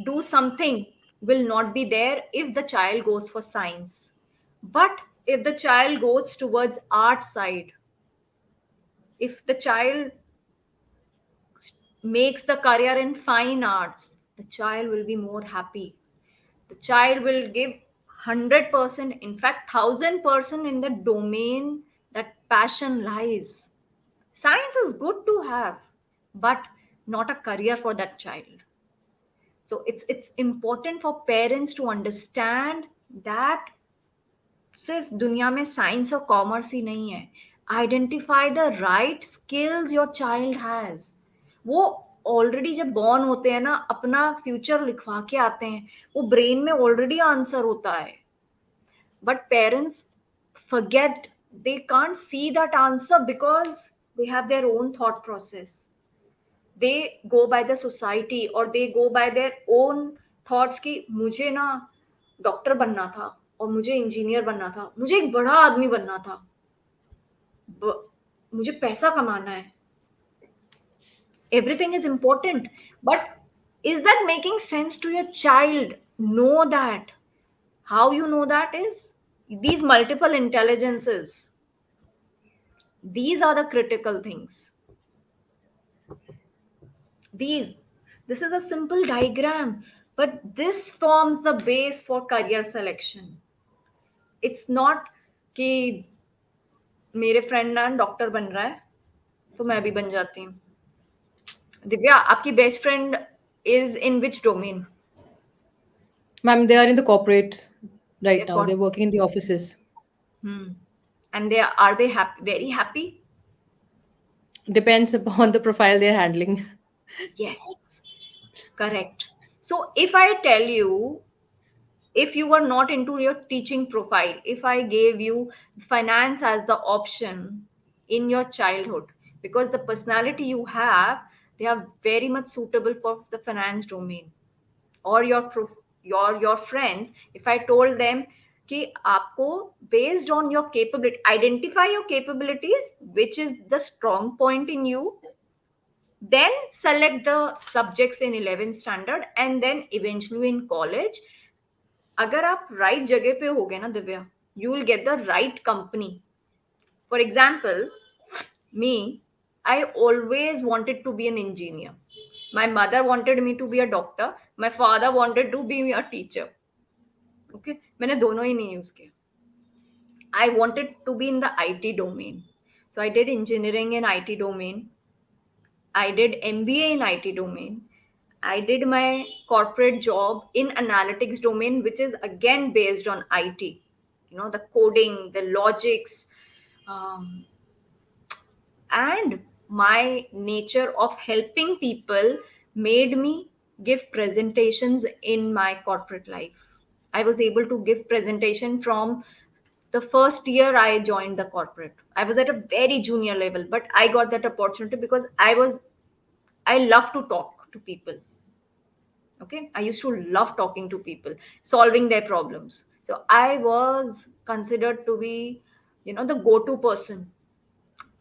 B: do something will not be there if the child goes for science. But if the child goes towards art side, if the child makes the career in fine arts, the child will be more happy. The child will give 100%, in fact 1000% in the domain that passion lies. Science is good to have, but not a career for that child. So it's important for parents to understand that सिर्फ दुनिया में science और commerce ही नहीं है. Identify the right skills your child has. वो already जब born होते हैं ना, अपना फ्यूचर लिखवा के आते हैं, वो ब्रेन में ऑलरेडी आंसर होता है. But parents forget, they can't see that answer because they have their own thought process. They go by the society or they go by their own thoughts कि मुझे ना डॉक्टर बनना था और मुझे इंजीनियर बनना था, मुझे एक बड़ा आदमी बनना था, मुझे पैसा कमाना है. Everything is important, but is that making sense to your child? Know that. How you know that is these multiple intelligences. These are the critical things. These. This is a simple diagram, but this forms the base for career selection. It's not कि मेरे friend ना doctor बन रहा है तो मैं भी बन जाती हूँ. दिव्या, आपकी best friend is in which domain?
A: Ma'am, they are in the corporate
B: They
A: right
B: are
A: now. They're working in the offices.
B: hmm. And they are they happy, very happy?
A: Depends upon the profile they're handling.
B: Yes, correct. So if I tell you, if you were not into your teaching profile, if I gave you finance as the option in your childhood, because the personality you have, they are very much suitable for the finance domain. Or your friends, if I told them कि आपको based on your capability, identify your capabilities, which is the strong point in you, then select the subjects in 11th standard and then eventually in college. अगर आप right जगह पे होगे ना Divya, you will get the right company. For example, me, I always wanted to be an engineer. My mother wanted me to be a doctor. My father wanted to be a teacher. Okay, मैंने दोनों ही नहीं use किया. I wanted to be in the IT domain. So I did engineering in IT domain. I did MBA in IT domain. I did my corporate job in analytics domain, which is again based on IT. You know, the coding, the logics, um, and my nature of helping people made me give presentations in my corporate life. I was able to give presentation from the first year I joined the corporate. I was at a very junior level, but I got that opportunity because I love to talk to people. Okay, I used to love talking to people, solving their problems. So I was considered to be, the go to person.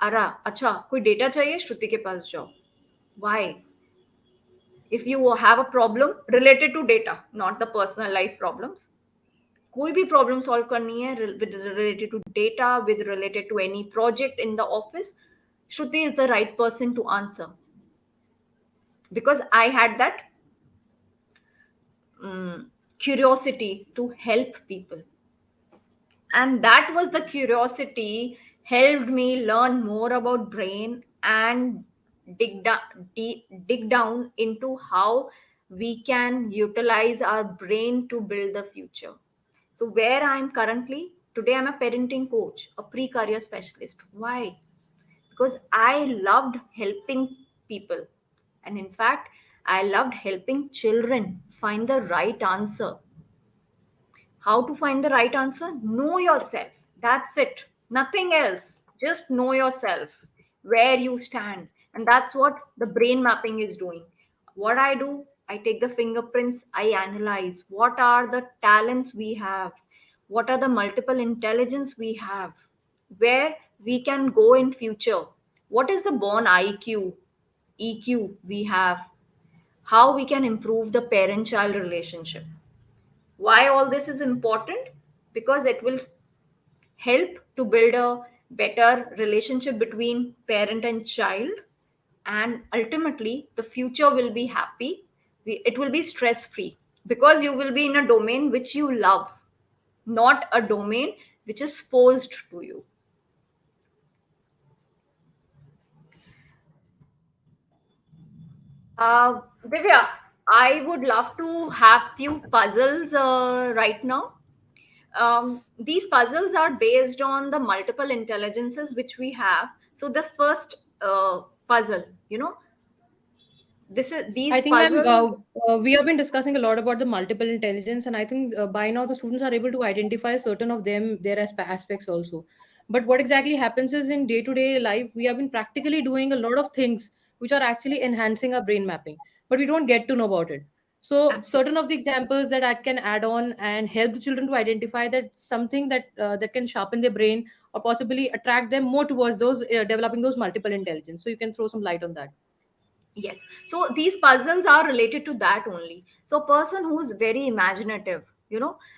B: अरा अच्छा कोई data चाहिए, श्रुति के पास जाओ. Why? If you have a problem related to data, not the personal life problems, कोई भी problem solve करनी है with related to data, with related to any project in the office, Shruti is the right person to answer, because I had that curiosity to help people. And that was the curiosity helped me learn more about brain and dig down into how we can utilize our brain to build the future. So where I'm currently today, I'm a parenting coach, a pre-career specialist. Why? Because I loved helping people, and in fact I loved helping children find the right answer. How to find the right answer? Know yourself. That's it. Nothing else. Just know yourself, where you stand. And that's what the brain mapping is doing. What I do, I take the fingerprints, I analyze what are the talents we have, what are the multiple intelligence we have, where we can go in future. What is the born IQ, EQ we have? How we can improve the parent child relationship. Why all this is important? Because it will help to build a better relationship between parent and child, and ultimately the future will be happy. It will be stress free because you will be in a domain which you love, not a domain which is forced to you. Divya, I would love to have few puzzles right now. These puzzles are based on the multiple intelligences which we have. So the first puzzle, this is
A: I
B: these
A: think, ma'am,
B: puzzles.
A: we have been discussing a lot about the multiple intelligence, and I think by now the students are able to identify certain of them, their aspects also. But what exactly happens is in day to day life, we have been practically doing a lot of things which are actually enhancing our brain mapping, but we don't get to know about it. So,
B: Absolutely.
A: certain of the examples that I can add on and help the children to identify that something that can sharpen their brain or possibly attract them more towards those developing those multiple intelligence. So, you can throw some light on that.
B: Yes. So these puzzles are related to that only. So person who is very imaginative,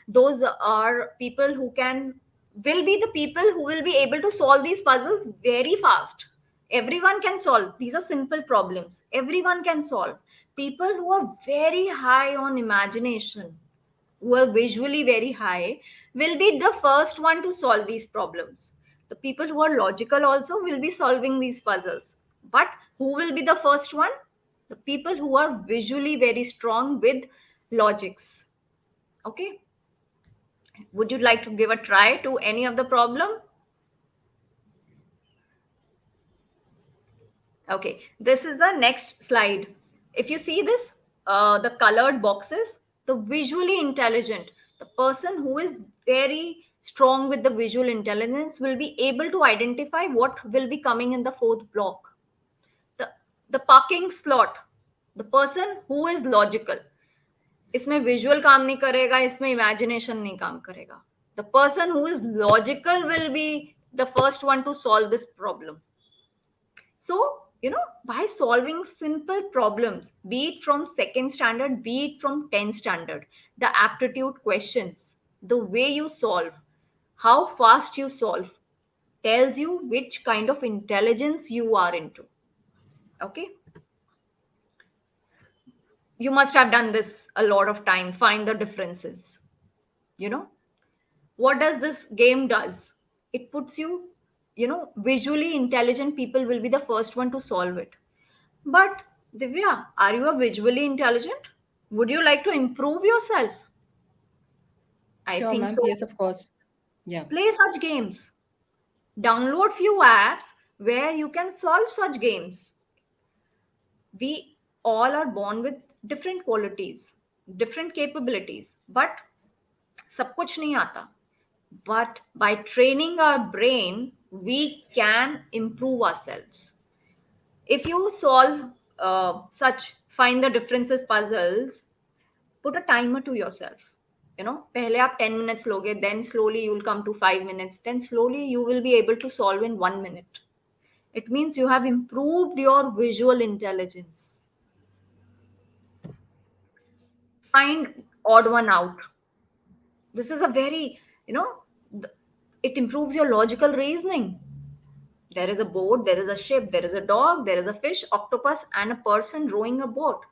B: those are people who will be the people who will be able to solve these puzzles very fast. Everyone can solve. These are simple problems. Everyone can solve. People who are very high on imagination, who are visually very high, will be the first one to solve these problems. The people who are logical also will be solving these puzzles. But who will be the first one? The people who are visually very strong with logics. Okay. Would you like to give a try to any of the problem? Okay, this is the next slide. If you see this, the colored boxes, the visually intelligent, the person who is very strong with the visual intelligence will be able to identify what will be coming in the fourth block. The, the parking slot, the person who is logical, इसमें visual काम नहीं करेगा, इसमें imagination नहीं काम करेगा. The person who is logical will be the first one to solve this problem. So, by solving simple problems, be it from second standard, be it from 10th standard, the aptitude questions, the way you solve, how fast you solve, tells you which kind of intelligence you are into. Okay? You must have done this a lot of time, find the differences. You know? What does this game does? It puts you, visually intelligent people will be the first one to solve it. But Divya, are you a visually intelligent? Would you like to improve yourself? I
A: Sure,
B: think
A: ma'am.
B: so.
A: Yes, of course. Yeah.
B: Play such games. Download few apps where you can solve such games. We all are born with different qualities, different capabilities, but सब कुछ नहीं आता. But by training our brain, we can improve ourselves. If you solve such find the differences puzzles, put a timer to yourself. पहले आप 10 minutes लोगे, then slowly you will come to 5 minutes, then slowly you will be able to solve in 1 minute. It means you have improved your visual intelligence. Find odd one out. This is a very, th- it improves your logical reasoning. There is a boat, there is a ship, there is a dog, there is a fish, octopus, and a person rowing a boat.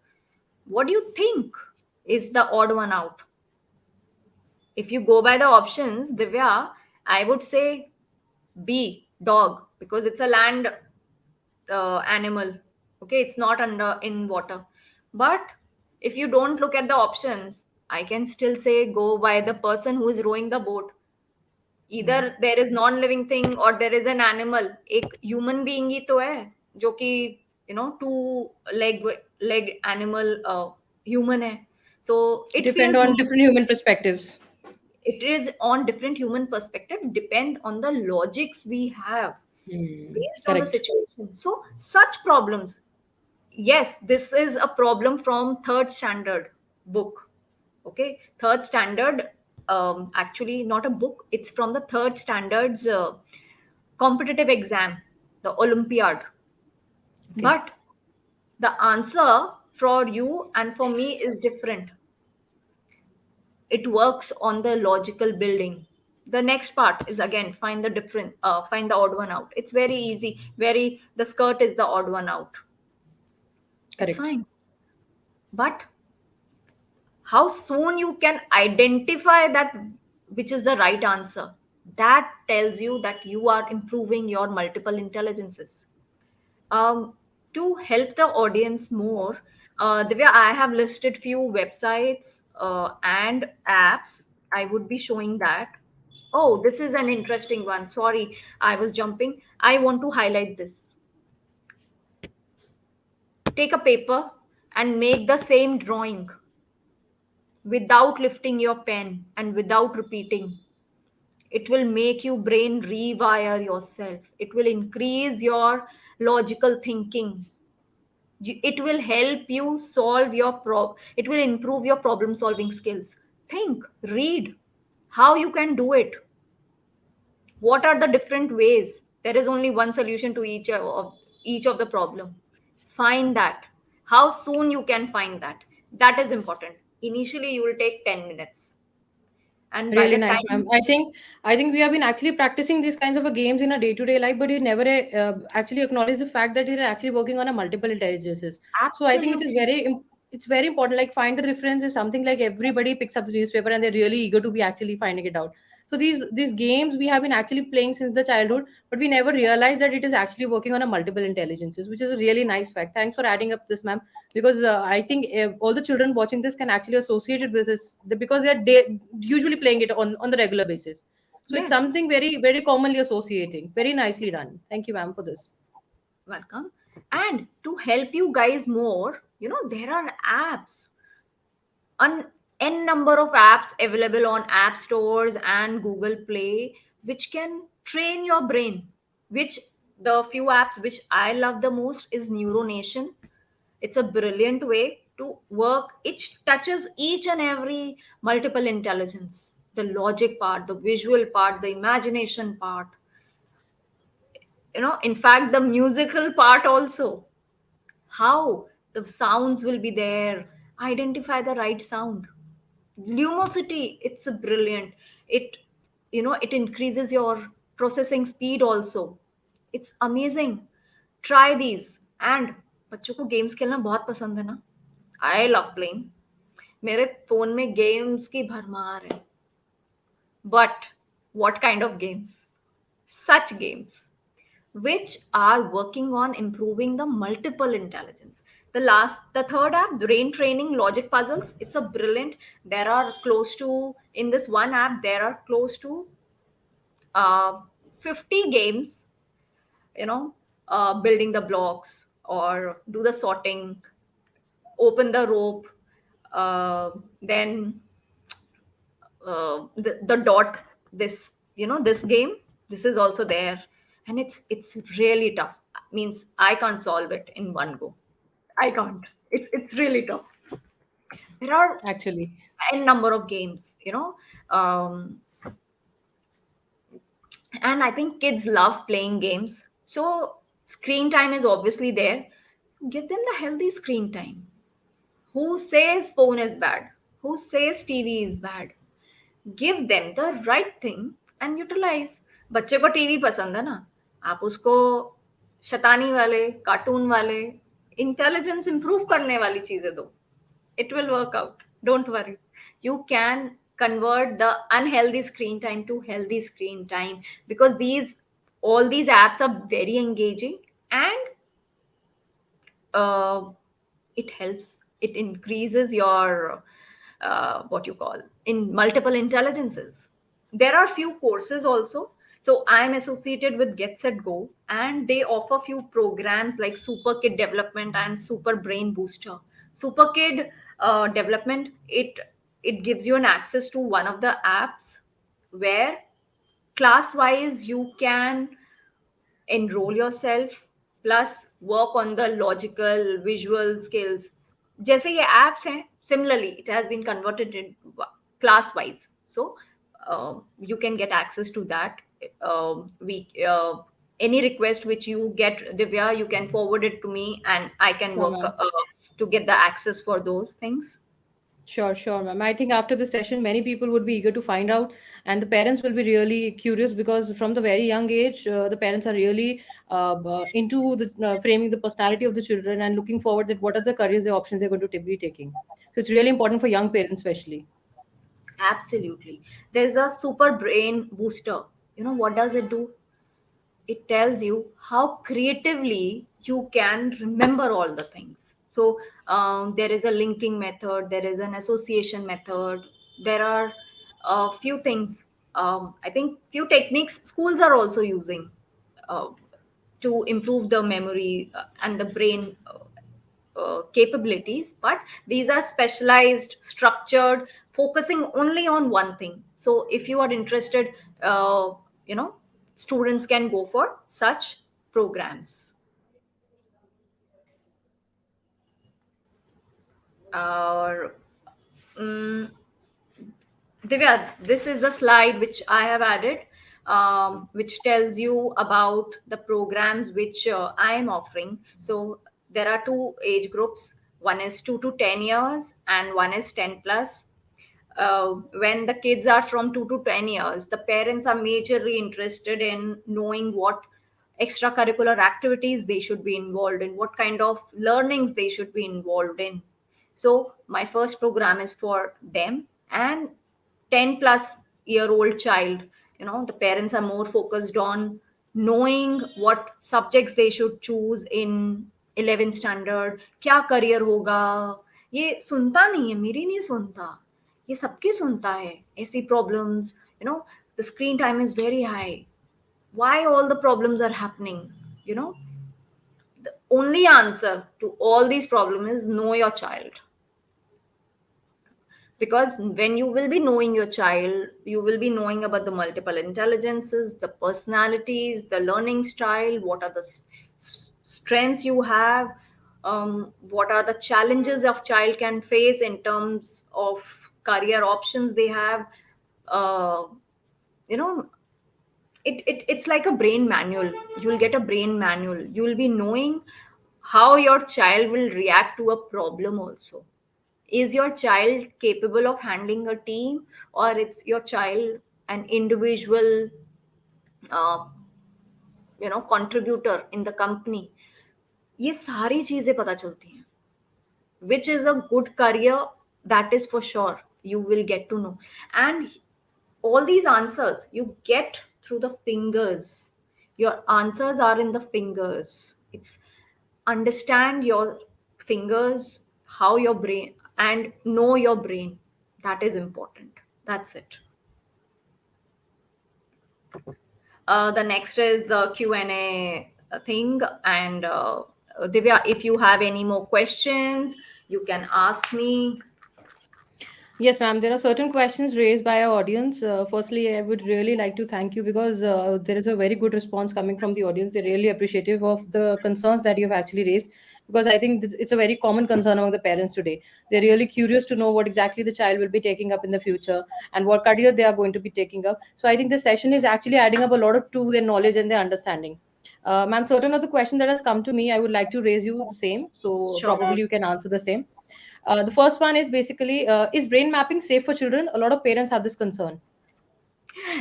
B: What do you think is the odd one out? If you go by the options, Divya, I would say B, dog, because it's a land animal. Okay, it's not under in water. But if you don't look at the options, I can still say go by the person who is rowing the boat.
A: Hmm.
B: Either there is non-living thing or there is an animal. एक human being ही तो है जो कि two leg animal human है. So it
A: Depend
B: feels
A: on different human perspectives.
B: it is on different human perspective, depend on the logics we have
A: Hmm.
B: based on the
A: Correct.
B: situation. So such problems, yes, this is a problem from third standard book. Okay, third standard, actually not a book, it's from the third standards competitive exam, the olympiad.
A: Okay.
B: But the answer for you and for me is different. It works on the logical building. The next part is again find the different find the odd one out. It's very easy, very the skirt is the odd one out. It's
A: Correct.
B: fine. But how soon you can identify that which is the right answer, that tells you that you are improving your multiple intelligences. um, to help the audience more, Divya, I have listed few websites and apps. I would be showing that. Oh, this is an interesting one. Sorry, I was jumping. I want to highlight this. Take a paper and make the same drawing without lifting your pen and without repeating. It will make you brain rewire yourself. It will increase your logical thinking. It will help you solve your it will improve your problem solving skills. Think, read how you can do it. What are the different ways? There is only one solution to each of the problem. Find that. How soon you can find that? That is important. Initially you will take 10 minutes, and by
A: Really
B: the
A: nice,
B: time.
A: ma'am. I think we have been actually practicing these kinds of a games in a day-to-day life, but we never actually acknowledge the fact that we're actually working on a multiple intelligences. So I think it is
B: Absolutely.
A: it's very important. Like find the reference is something like everybody picks up the newspaper and they're really eager to be actually finding it out. So these games we have been actually playing since the childhood, but we never realized that it is actually working on a multiple intelligences, which is a really nice fact. Thanks for adding up this, ma'am, because I think all the children watching this can actually associate it with this because they are usually playing it on the regular basis. So it's
B: Yes.
A: something very very commonly associating. Very nicely done. Thank you, ma'am, for this.
B: Welcome. And to help you guys more, there are apps, an n number of apps available on app stores and Google Play, which can train your brain. Which the few apps which I love the most is Neuronation. It's a brilliant way to work. It touches each and every multiple intelligence, the logic part, the visual part, the imagination part, in fact the musical part also. How the sounds will be there, identify the right sound. Lumosity, it's a brilliant. It it increases your processing speed also. It's amazing. Try these. And बच्चों को games खेलना बहुत पसंद है ना. I love playing. मेरे phone में games की भरमार है. But what kind of games? Such games which are working on improving the multiple intelligence. The third app, brain training logic puzzles. It's a brilliant. There are close to, in this one app, there are close to uh, 50 games, you know, building the blocks or do the sorting, open the rope, uh, then the dot, this, this game, this is also there. And it's really tough. Means I can't solve it in one go. I can't. It's really tough. There are
A: Actually,
B: n number of games, um, and I think kids love playing games. So screen time is obviously there. Give them the healthy screen time. Who says phone is bad? Who says TV is bad? Give them the right thing and utilize. बच्चे को TV पसंद है ना, आप उसको शैतानी वाले, cartoon वाले, इंटेलिजेंस इंप्रूव करने वाली चीजें दो. It will work out. Don't worry. You can convert the unhealthy screen time to healthy screen time, because these apps are very engaging. And uh, it helps. It increases your what you call in multiple intelligences. There are few courses also. So I am associated with Get Set Go, and they offer few programs like Super Kid Development and Super Brain Booster. Super Kid Development, it gives you an access to one of the apps where class wise you can enroll yourself plus work on the logical visual skills. जैसे ये apps हैं, similarly it has been converted in class wise. So you can get access to that. We Any request which you get, Divya, you can forward it to me and I can
A: sure,
B: work
A: ma'am.
B: to get the access for those things.
A: Sure, ma'am. I think after this session, many people would be eager to find out, and the parents will be really curious because from the very young age, the parents are really into the framing the personality of the children and looking forward that what are the careers, the options they're going to be taking. So it's really important for young parents, especially.
B: Absolutely. There's a super brain booster. What does it do? It tells you how creatively you can remember all the things. So there is a linking method, there is an association method, there are a few things. I think few techniques schools are also using uh, to improve the memory and the brain capabilities, but these are specialized, structured, focusing only on one thing. So if you are interested, uh, you know students can go for such programs. uh, mm, Divya, this is the slide which I have added, which tells you about the programs which I am offering. So there are two age groups. One is 2 to 10 years, and one is 10 plus. When the kids are from 2 to 10 years, the parents are majorly interested in knowing what extracurricular activities they should be involved in, what kind of learnings they should be involved in. So my first program is for them. And 10 plus year old child, the parents are more focused on knowing what subjects they should choose in 11th standard, क्या career होगा। ये सुनता नहीं है, मेरी नहीं सुनता, ये सबकी सुनता है। ऐसी problems, the screen time is very high. Why all the problems are happening? you know the only answer to all these problems is know your child. Because when you will be knowing your child, you will be knowing about the multiple intelligences, the personalities, the learning style, what are the strengths you have, what are the challenges of child can face in terms of career options they have. uh, you know it's like a brain manual. You'll get a brain manual. You'll be knowing how your child will react to a problem also. Is your child capable of handling a team, or it's your child an individual uh, contributor in the company? ये सारी चीजें पता चलती हैं. Which is a good career, that is for sure you will get to know. And all these answers you get through the fingers. Your answers are in the fingers. It's understand your fingers, how your brain, and know your brain. That is important. That's it. The next is the Q&A thing. And Divya, if you have any more questions, you can ask me.
A: Yes, ma'am. There are certain questions raised by our audience. Firstly, I would really like to thank you because there is a very good response coming from the audience. They're really appreciative of the concerns that you've actually raised because I think it's a very common concern among the parents today. They're really curious to know what exactly the child will be taking up in the future and what career they are going to be taking up. So I think this session is actually adding up a lot of to their knowledge and their understanding. Ma'am, certain of the question that has come to me, I would like to raise you the same. So
B: Sure.
A: probably you can answer the same. The first one is basically, is brain mapping safe for children? A lot of parents have this concern.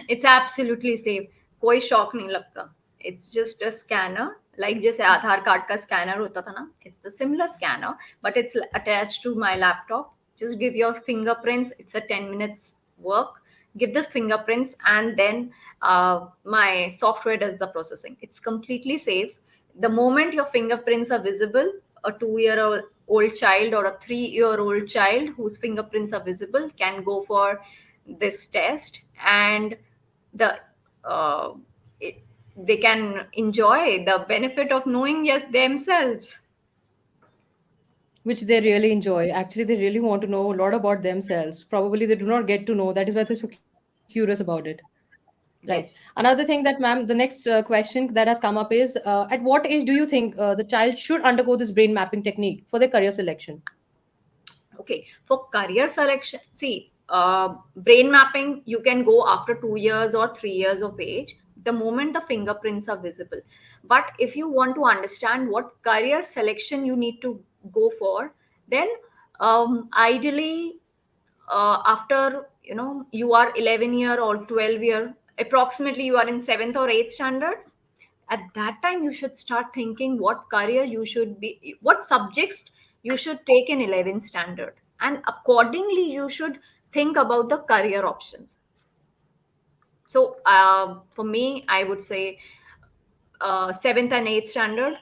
B: It's absolutely safe. कोई shock नहीं लगता. It's just a scanner, like जैसे आधार card का scanner होता था ना. It's a similar scanner, but it's attached to my laptop. Just give your fingerprints. It's a 10 minutes work. Give the fingerprints, and then my software does the processing. It's completely safe. The moment your fingerprints are visible, a 2 year old child or a 3 year old child whose fingerprints are visible can go for this test. And the uh, it, they can enjoy the benefit of knowing, yes, themselves.
A: Which they really enjoy. Actually, they really want to know a lot about themselves. Probably they do not get to know. That is why they're so curious about it. Right. Another thing
B: Yes.
A: that, ma'am, the next question that has come up is at what age do you think the child should undergo this brain mapping technique for their career selection?
B: Okay, for career selection, see, brain mapping, you can go after 2 years or 3 years of age, the moment the fingerprints are visible. But if you want to understand what career selection you need to go for, then ideally, after you are 11 year or 12 year, approximately you are in 7th or 8th standard. At that time you should start thinking what career you should be, what subjects you should take in 11th standard, and accordingly you should think about the career options. So for me, I would say 7th and 8th standard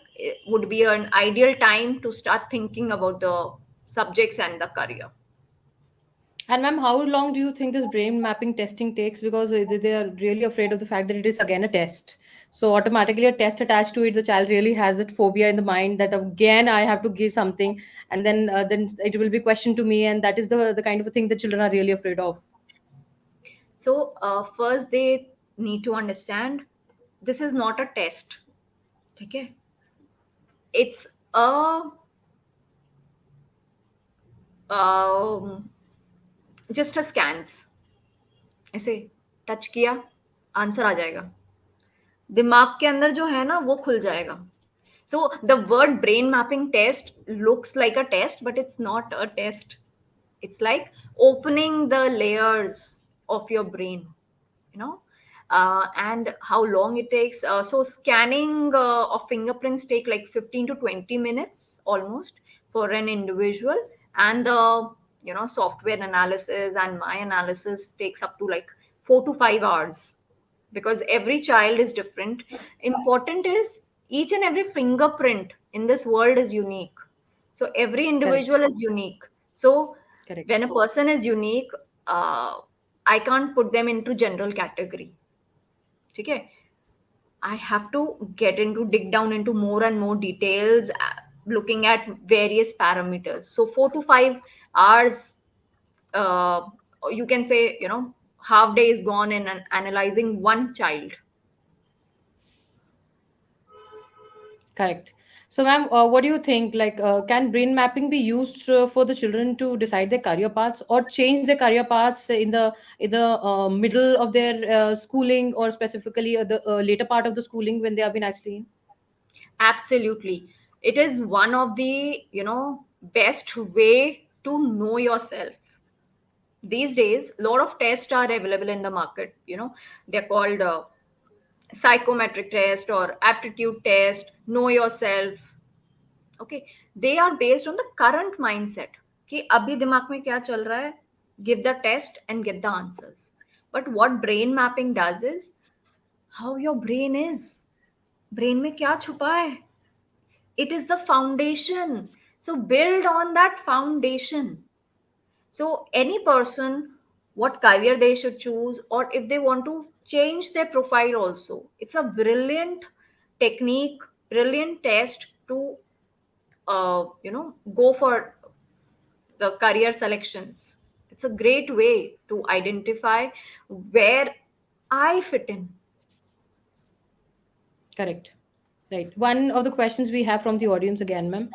B: would be an ideal time to start thinking about the subjects and the career.
A: And ma'am, how long do you think this brain mapping testing takes? Because they are really afraid of the fact that it is again a test. So automatically a test attached to it, the child really has that phobia in the mind that again I have to give something, and then it will be questioned to me, and that is the kind of a thing that children are really afraid of.
B: So first they need to understand this is not a test. Okay, it's a um, just a scans. ऐसे touch किया, answer आ जाएगा, दिमाग के अंदर जो है ना वो खुल जाएगा. So the word brain mapping test looks like a test, but it's not a test. It's like opening the layers of your brain, you know. And how long it takes, so scanning of fingerprints take like 15 to 20 minutes almost for an individual, and the software analysis and my analysis takes up to like 4 to 5 hours, because every child is different. Important is each and every fingerprint in this world is unique, so every
A: Correct.
B: individual is unique. So
A: Correct.
B: when a person is unique, uh, I can't put them into general category. Okay, I have to get into dig down into more and more details, looking at various parameters. So 4 to 5 hours, uh, you can say, half day is gone in analyzing one child.
A: Correct. So, ma'am, what do you think? Like, can brain mapping be used for the children to decide their career paths or change their career paths in the middle of their schooling, or specifically the later part of the schooling when they have been actually in?
B: Absolutely. It is one of the, best way to know yourself. These days, a lot of tests are available in the market. They're called psychometric test or aptitude test, know yourself. Okay, they are based on the current mindset कि अभी दिमाग में क्या चल रहा है, give the test and get the answers. But what brain mapping does is how your brain is, brain में क्या छुपा है, it is the foundation. So build on that foundation. So any person, what career they should choose, or if they want to change their profile also, it's a brilliant technique, brilliant test to go for the career selections. It's a great way to identify where I fit in.
A: Correct. Right. One of the questions we have from the audience again, ma'am.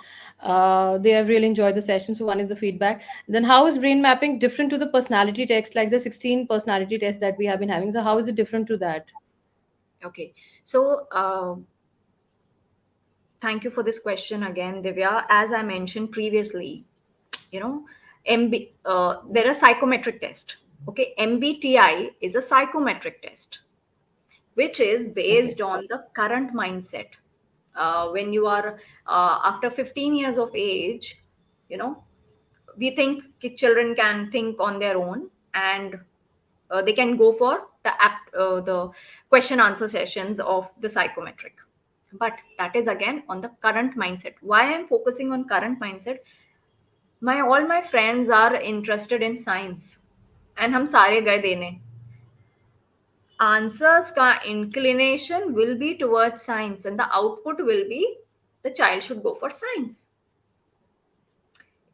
A: They have really enjoyed the session. So one is the feedback. Then how is brain mapping different to the personality tests, like the 16 personality tests that we have been having? So how is it different to that?
B: Okay, so thank you for this question again, Divya. As I mentioned previously, you know, there are psychometric test. Okay, MBTI is a psychometric test, which is
A: Okay.
B: based on the current mindset. When you are after 15 years of age, you know, we think children can think on their own, and they can go for the question answer sessions of the psychometric. But that is again on the current mindset. Why I'm focusing on current mindset, my all my friends are interested in science, and हम सारे गए देने, answers ka inclination will be towards science, and the output will be the child should go for science.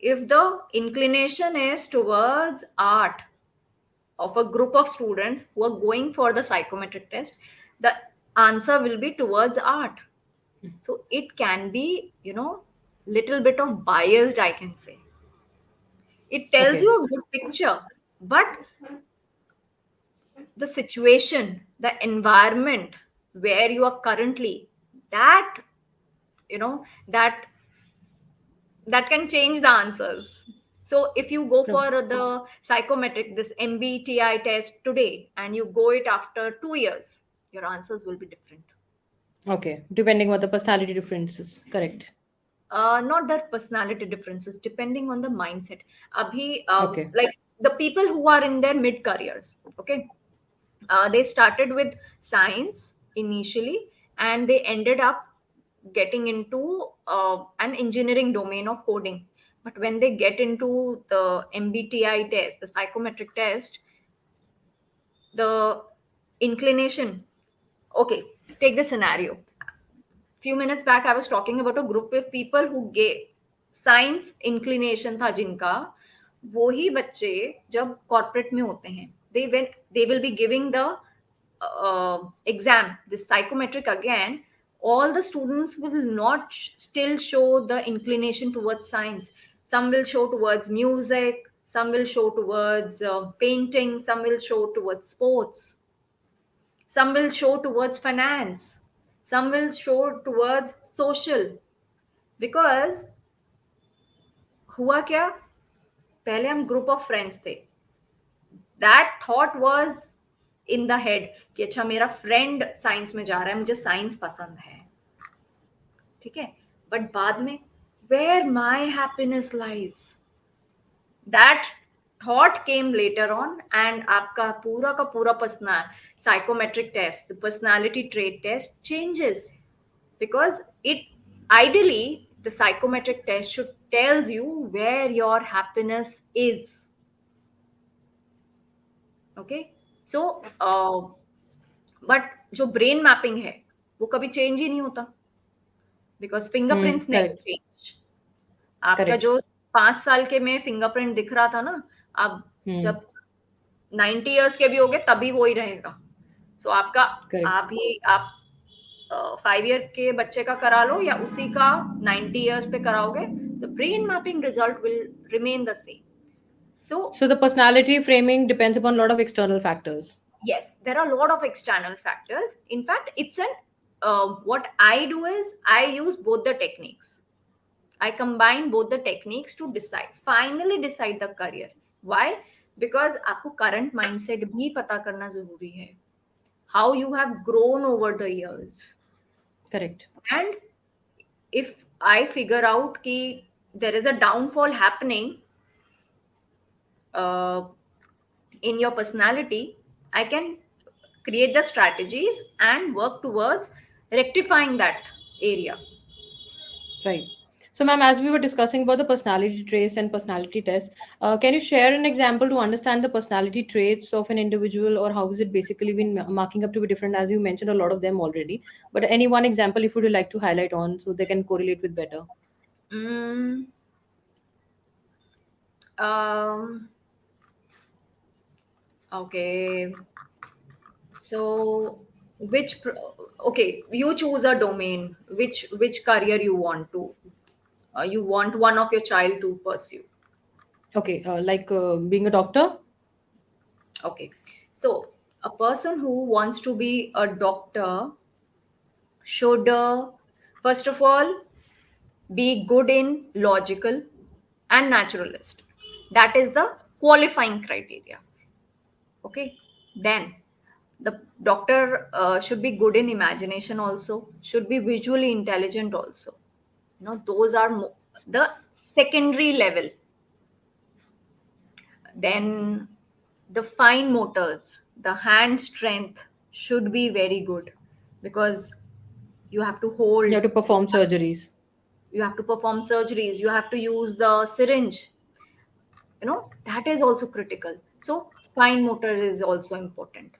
B: If the inclination is towards art of a group of students who are going for the psychometric test, the answer will be towards art. So it can be, little bit of biased, I can say. It tells
A: Okay.
B: you a good picture, but the situation, the environment where you are currently, that, you know that that can change the answers. So if you go
A: No.
B: for the psychometric, this MBTI test today, and you go it after 2 years, your answers will be different.
A: Okay. Depending on the personality differences. Correct.
B: Not that personality differences, depending on the mindset. Abhi,
A: Okay.
B: like the people who are in their mid careers, okay, they started with science initially, and they ended up getting into an engineering domain of coding, but when they get into the MBTI test, the psychometric test, the inclination. Okay, take the scenario. Few minutes back I was talking about a group of people who gave science inclination था जिनका, वो ही बच्चे जब corporate में होते हैं, they will be giving the exam, this psychometric again, all the students will not still show the inclination towards science. Some will show towards music, some will show towards painting, some will show towards sports, some will show towards finance, some will show towards social. Because हुआ क्या, पहले हम group of friends थे, that thought was in the head कि अच्छा मेरा friend science में जा रहा है, मुझे साइंस पसंद है, ठीक है, बट बाद में where my happiness lies, that thought came later on, and आपका पूरा का पूरा personal psychometric test, the personality trait test changes, because it ideally the psychometric test should tells you where your happiness is. Okay, so but जो brain mapping है वो कभी change ही नहीं होता, because fingerprints never
A: Correct.
B: Change. आपका
A: Correct.
B: जो 5 साल के में फिंगरप्रिंट दिख रहा था ना, अब
A: Hmm.
B: जब 90 years के भी होगे तभी वो ही रहेगा. सो आपका,
A: Correct.
B: आप ही आप 5 year के बच्चे का करा लो या उसी का 90 years पे कराओगे, the brain mapping result will remain the same. So
A: So the personality framing depends upon a lot of external factors.
B: yes, there are a lot of external factors. In fact, it's an what I do is I use both the techniques. I combine both the techniques to decide, finally decide the career. Why? Because आपको current mindset भी पता करना जरूरी है, how you have grown over the years.
A: Correct.
B: And if I figure out कि there is a downfall happening uh, in your personality, I can create the strategies and work towards rectifying that area.
A: Right. So, ma'am, as we were discussing about the personality traits and personality tests, can you share an example to understand the personality traits of an individual, or how is it basically been marking up to be different? As you mentioned, a lot of them already, but any one example if you would like to highlight on so they can correlate with better.
B: Mm, um, okay. So, okay, you choose a domain. Which career you want to? You want one of your child to pursue.
A: Okay, like being a doctor.
B: Okay. So, a person who wants to be a doctor should, first of all, be good in logical and naturalist. That is the qualifying criteria. Okay. Then the doctor should be good in imagination also, should be visually intelligent also. Those are the secondary level. Then the fine motors, the hand strength should be very good, because you have to hold,
A: You have to perform surgeries.
B: you have to perform surgeries, you have to use the syringe, that is also critical. So fine motor is also important.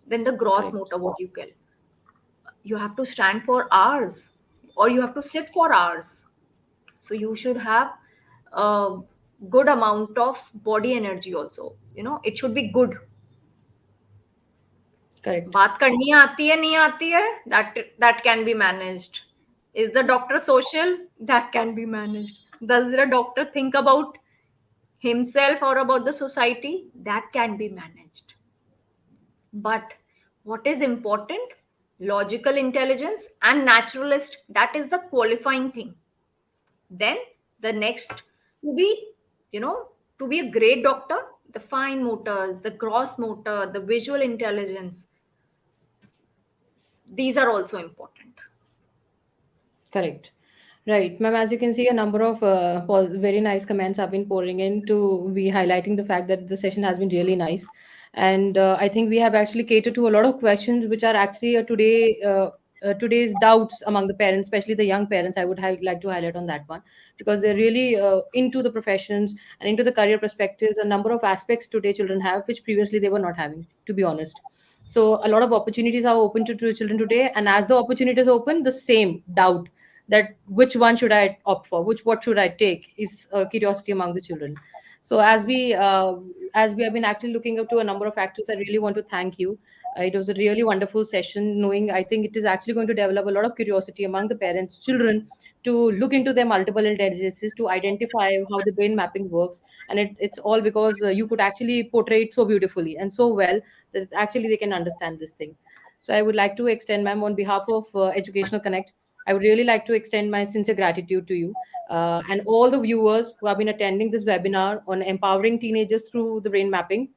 B: Then the gross
A: Correct.
B: motor, what you call, you have to stand for hours or you have to sit for hours, so you should have a good amount of body energy also. It should be good.
A: Correct.
B: बात करनी आती है नहीं आती है, that can be managed. Is the doctor social? That can be managed. Does the doctor think about himself or about the society? That can be managed. But what is important? Logical intelligence and naturalist, that is the qualifying thing. Then the next, to be, you know to be a great doctor, the fine motors, the gross motor, the visual intelligence, these are also important.
A: Correct. Right, ma'am. As you can see, a number of very nice comments have been pouring in to be highlighting the fact that the session has been really nice, and I think we have actually catered to a lot of questions which are actually today today's doubts among the parents, especially the young parents. I would like to highlight on that one, because they're really into the professions and into the career perspectives. A number of aspects today children have which previously they were not having, to be honest. So a lot of opportunities are open to children today, and as the opportunities open, the same doubt that which one should I opt for, which what should I take, is curiosity among the children. So as we have been actually looking up to a number of factors, I really want to thank you. It was a really wonderful session, knowing I think it is actually going to develop a lot of curiosity among the parents, children, to look into their multiple intelligences, to identify how the brain mapping works. And it's all because you could actually portray it so beautifully and so well that actually they can understand this thing. So I would like to extend, ma'am, on behalf of Educational Connect, I would really like to extend my sincere gratitude to you and all the viewers who have been attending this webinar on empowering teenagers through the brain mapping.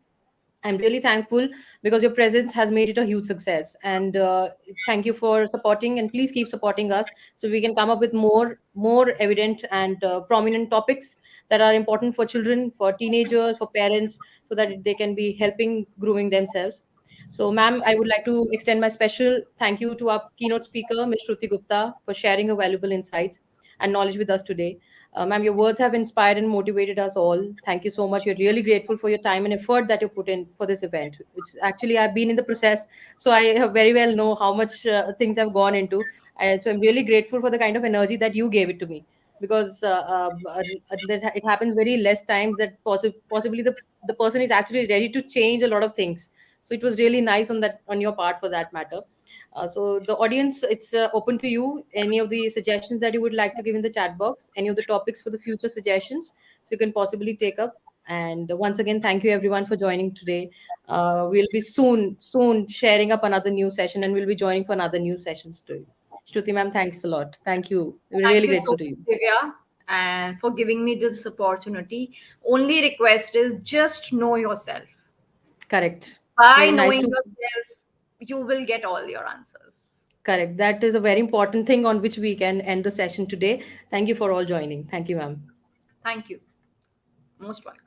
A: I'm really thankful because your presence has made it a huge success. And thank you for supporting, and please keep supporting us so we can come up with more evident and prominent topics that are important for children, for teenagers, for parents, so that they can be helping grooming themselves. So, ma'am, I would like to extend my special thank you to our keynote speaker, Ms. Shruti Gupta, for sharing her valuable insights and knowledge with us today. Ma'am, your words have inspired and motivated us all. Thank you so much. We're really grateful for your time and effort that you put in for this event. It's actually, I've been in the process, so I very well know how much things have gone into. So I'm really grateful for the kind of energy that you gave it to me, because that it happens very less times that possibly the person is actually ready to change a lot of things. So it was really nice on your part for that matter. So the audience, it's open to you. Any of the suggestions that you would like to give in the chat box, any of the topics for the future suggestions, so you can possibly take up. And once again, thank you everyone for joining today. We'll be soon sharing up another new session, and we'll be joining for another new sessions too. Shruti ma'am, thanks a lot. Thank you. We're
B: Thank
A: really
B: you so
A: grateful to you.
B: much, Divya, and for giving me this opportunity. Only request is just know yourself.
A: Correct.
B: By
A: Very nice
B: knowing
A: to
B: yourself, you will get all your answers.
A: correct. That is a very important thing on which we can end the session today. Thank you for all joining. Thank you, ma'am.
B: Thank you. Most welcome.